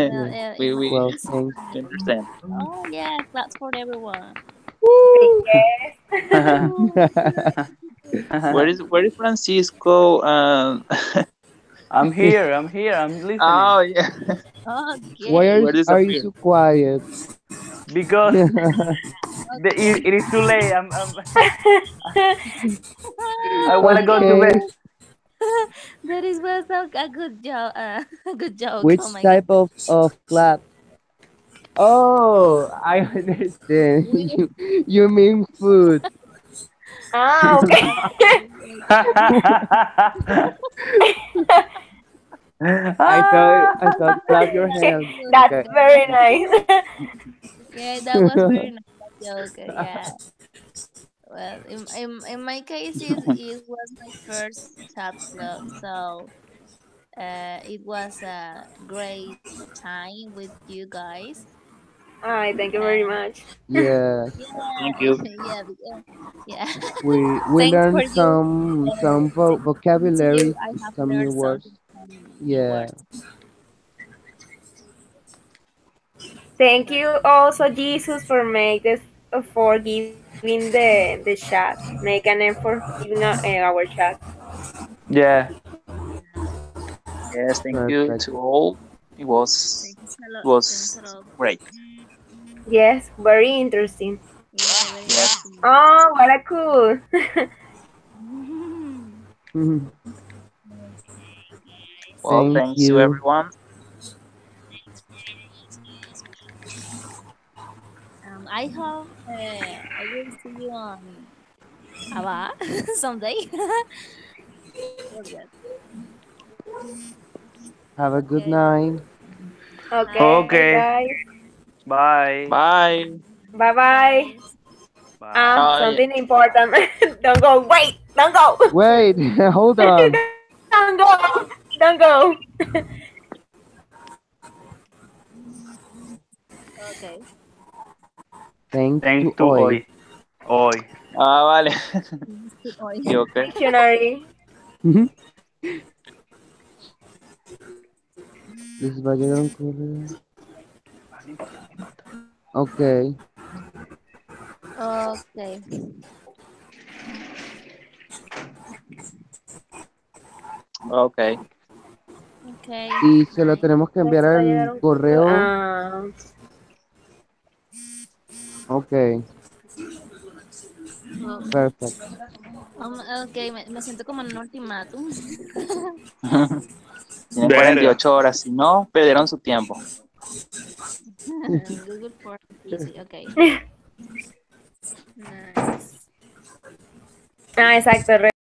Well, Yeah. Well, it's thanks. We fine. understand. Oh yes, that's for everyone. Yes. Where is Francisco? I'm here. I'm here. I'm listening Oh yeah. Why Okay. Where are you disappear? so quiet? because Okay. it is too late. I want to go to Okay. bed. That is was a good joke. A good joke. Oh Which my god. type of clap? Oh, I understand. You mean food. Ah, okay. I thought clap your hands. That's Okay. very nice. Yeah, that was very nice joke. Yeah. Well, in my case, it was my first chat club, so it was a great time with you guys. Hi, thank you very And much. Yes. Thank yeah, you. yeah. We Thanks for learned you. Thanks to you, vocabularies, I have some new learned words. something some new Yeah. words. Thank Well, you also Jesus for make this for giving the chat. Make an effort giving our chat. Yeah. Yes, thank you Perfect. to all. It was thanks a lot. it Thanks a was lot. great. Yes, very interesting. Yeah, very Yes. interesting. Oh, what a cool. Mhm. Well, Thank thanks to you. everyone. I hope I will see you on Aba someday. Oh, yes. Have a good Okay. night. Okay, Okay. guys. Bye. Bye. Bye bye. Bye. Bye. Bye. Something important. Don't go. Wait, don't go. Wait, hold on. Don't go. Don't go. Okay. Thanks Thanks to to Oi. Oi. Oi. Ah, vale. Bye. Equivoqué. Dictionary. Les va a llegar un correo. Ah, no importa, no importa. Ok. Okay. Okay. Okay. Y se lo Nice. tenemos que enviar Les va a llegar al un correo. correo. Ah, Ok, Oh, perfect. okay, me siento como en un ultimátum. Tienen Verga. 48 horas. Si no, perdieron su tiempo. Google for easy. Okay. Nice. exacto.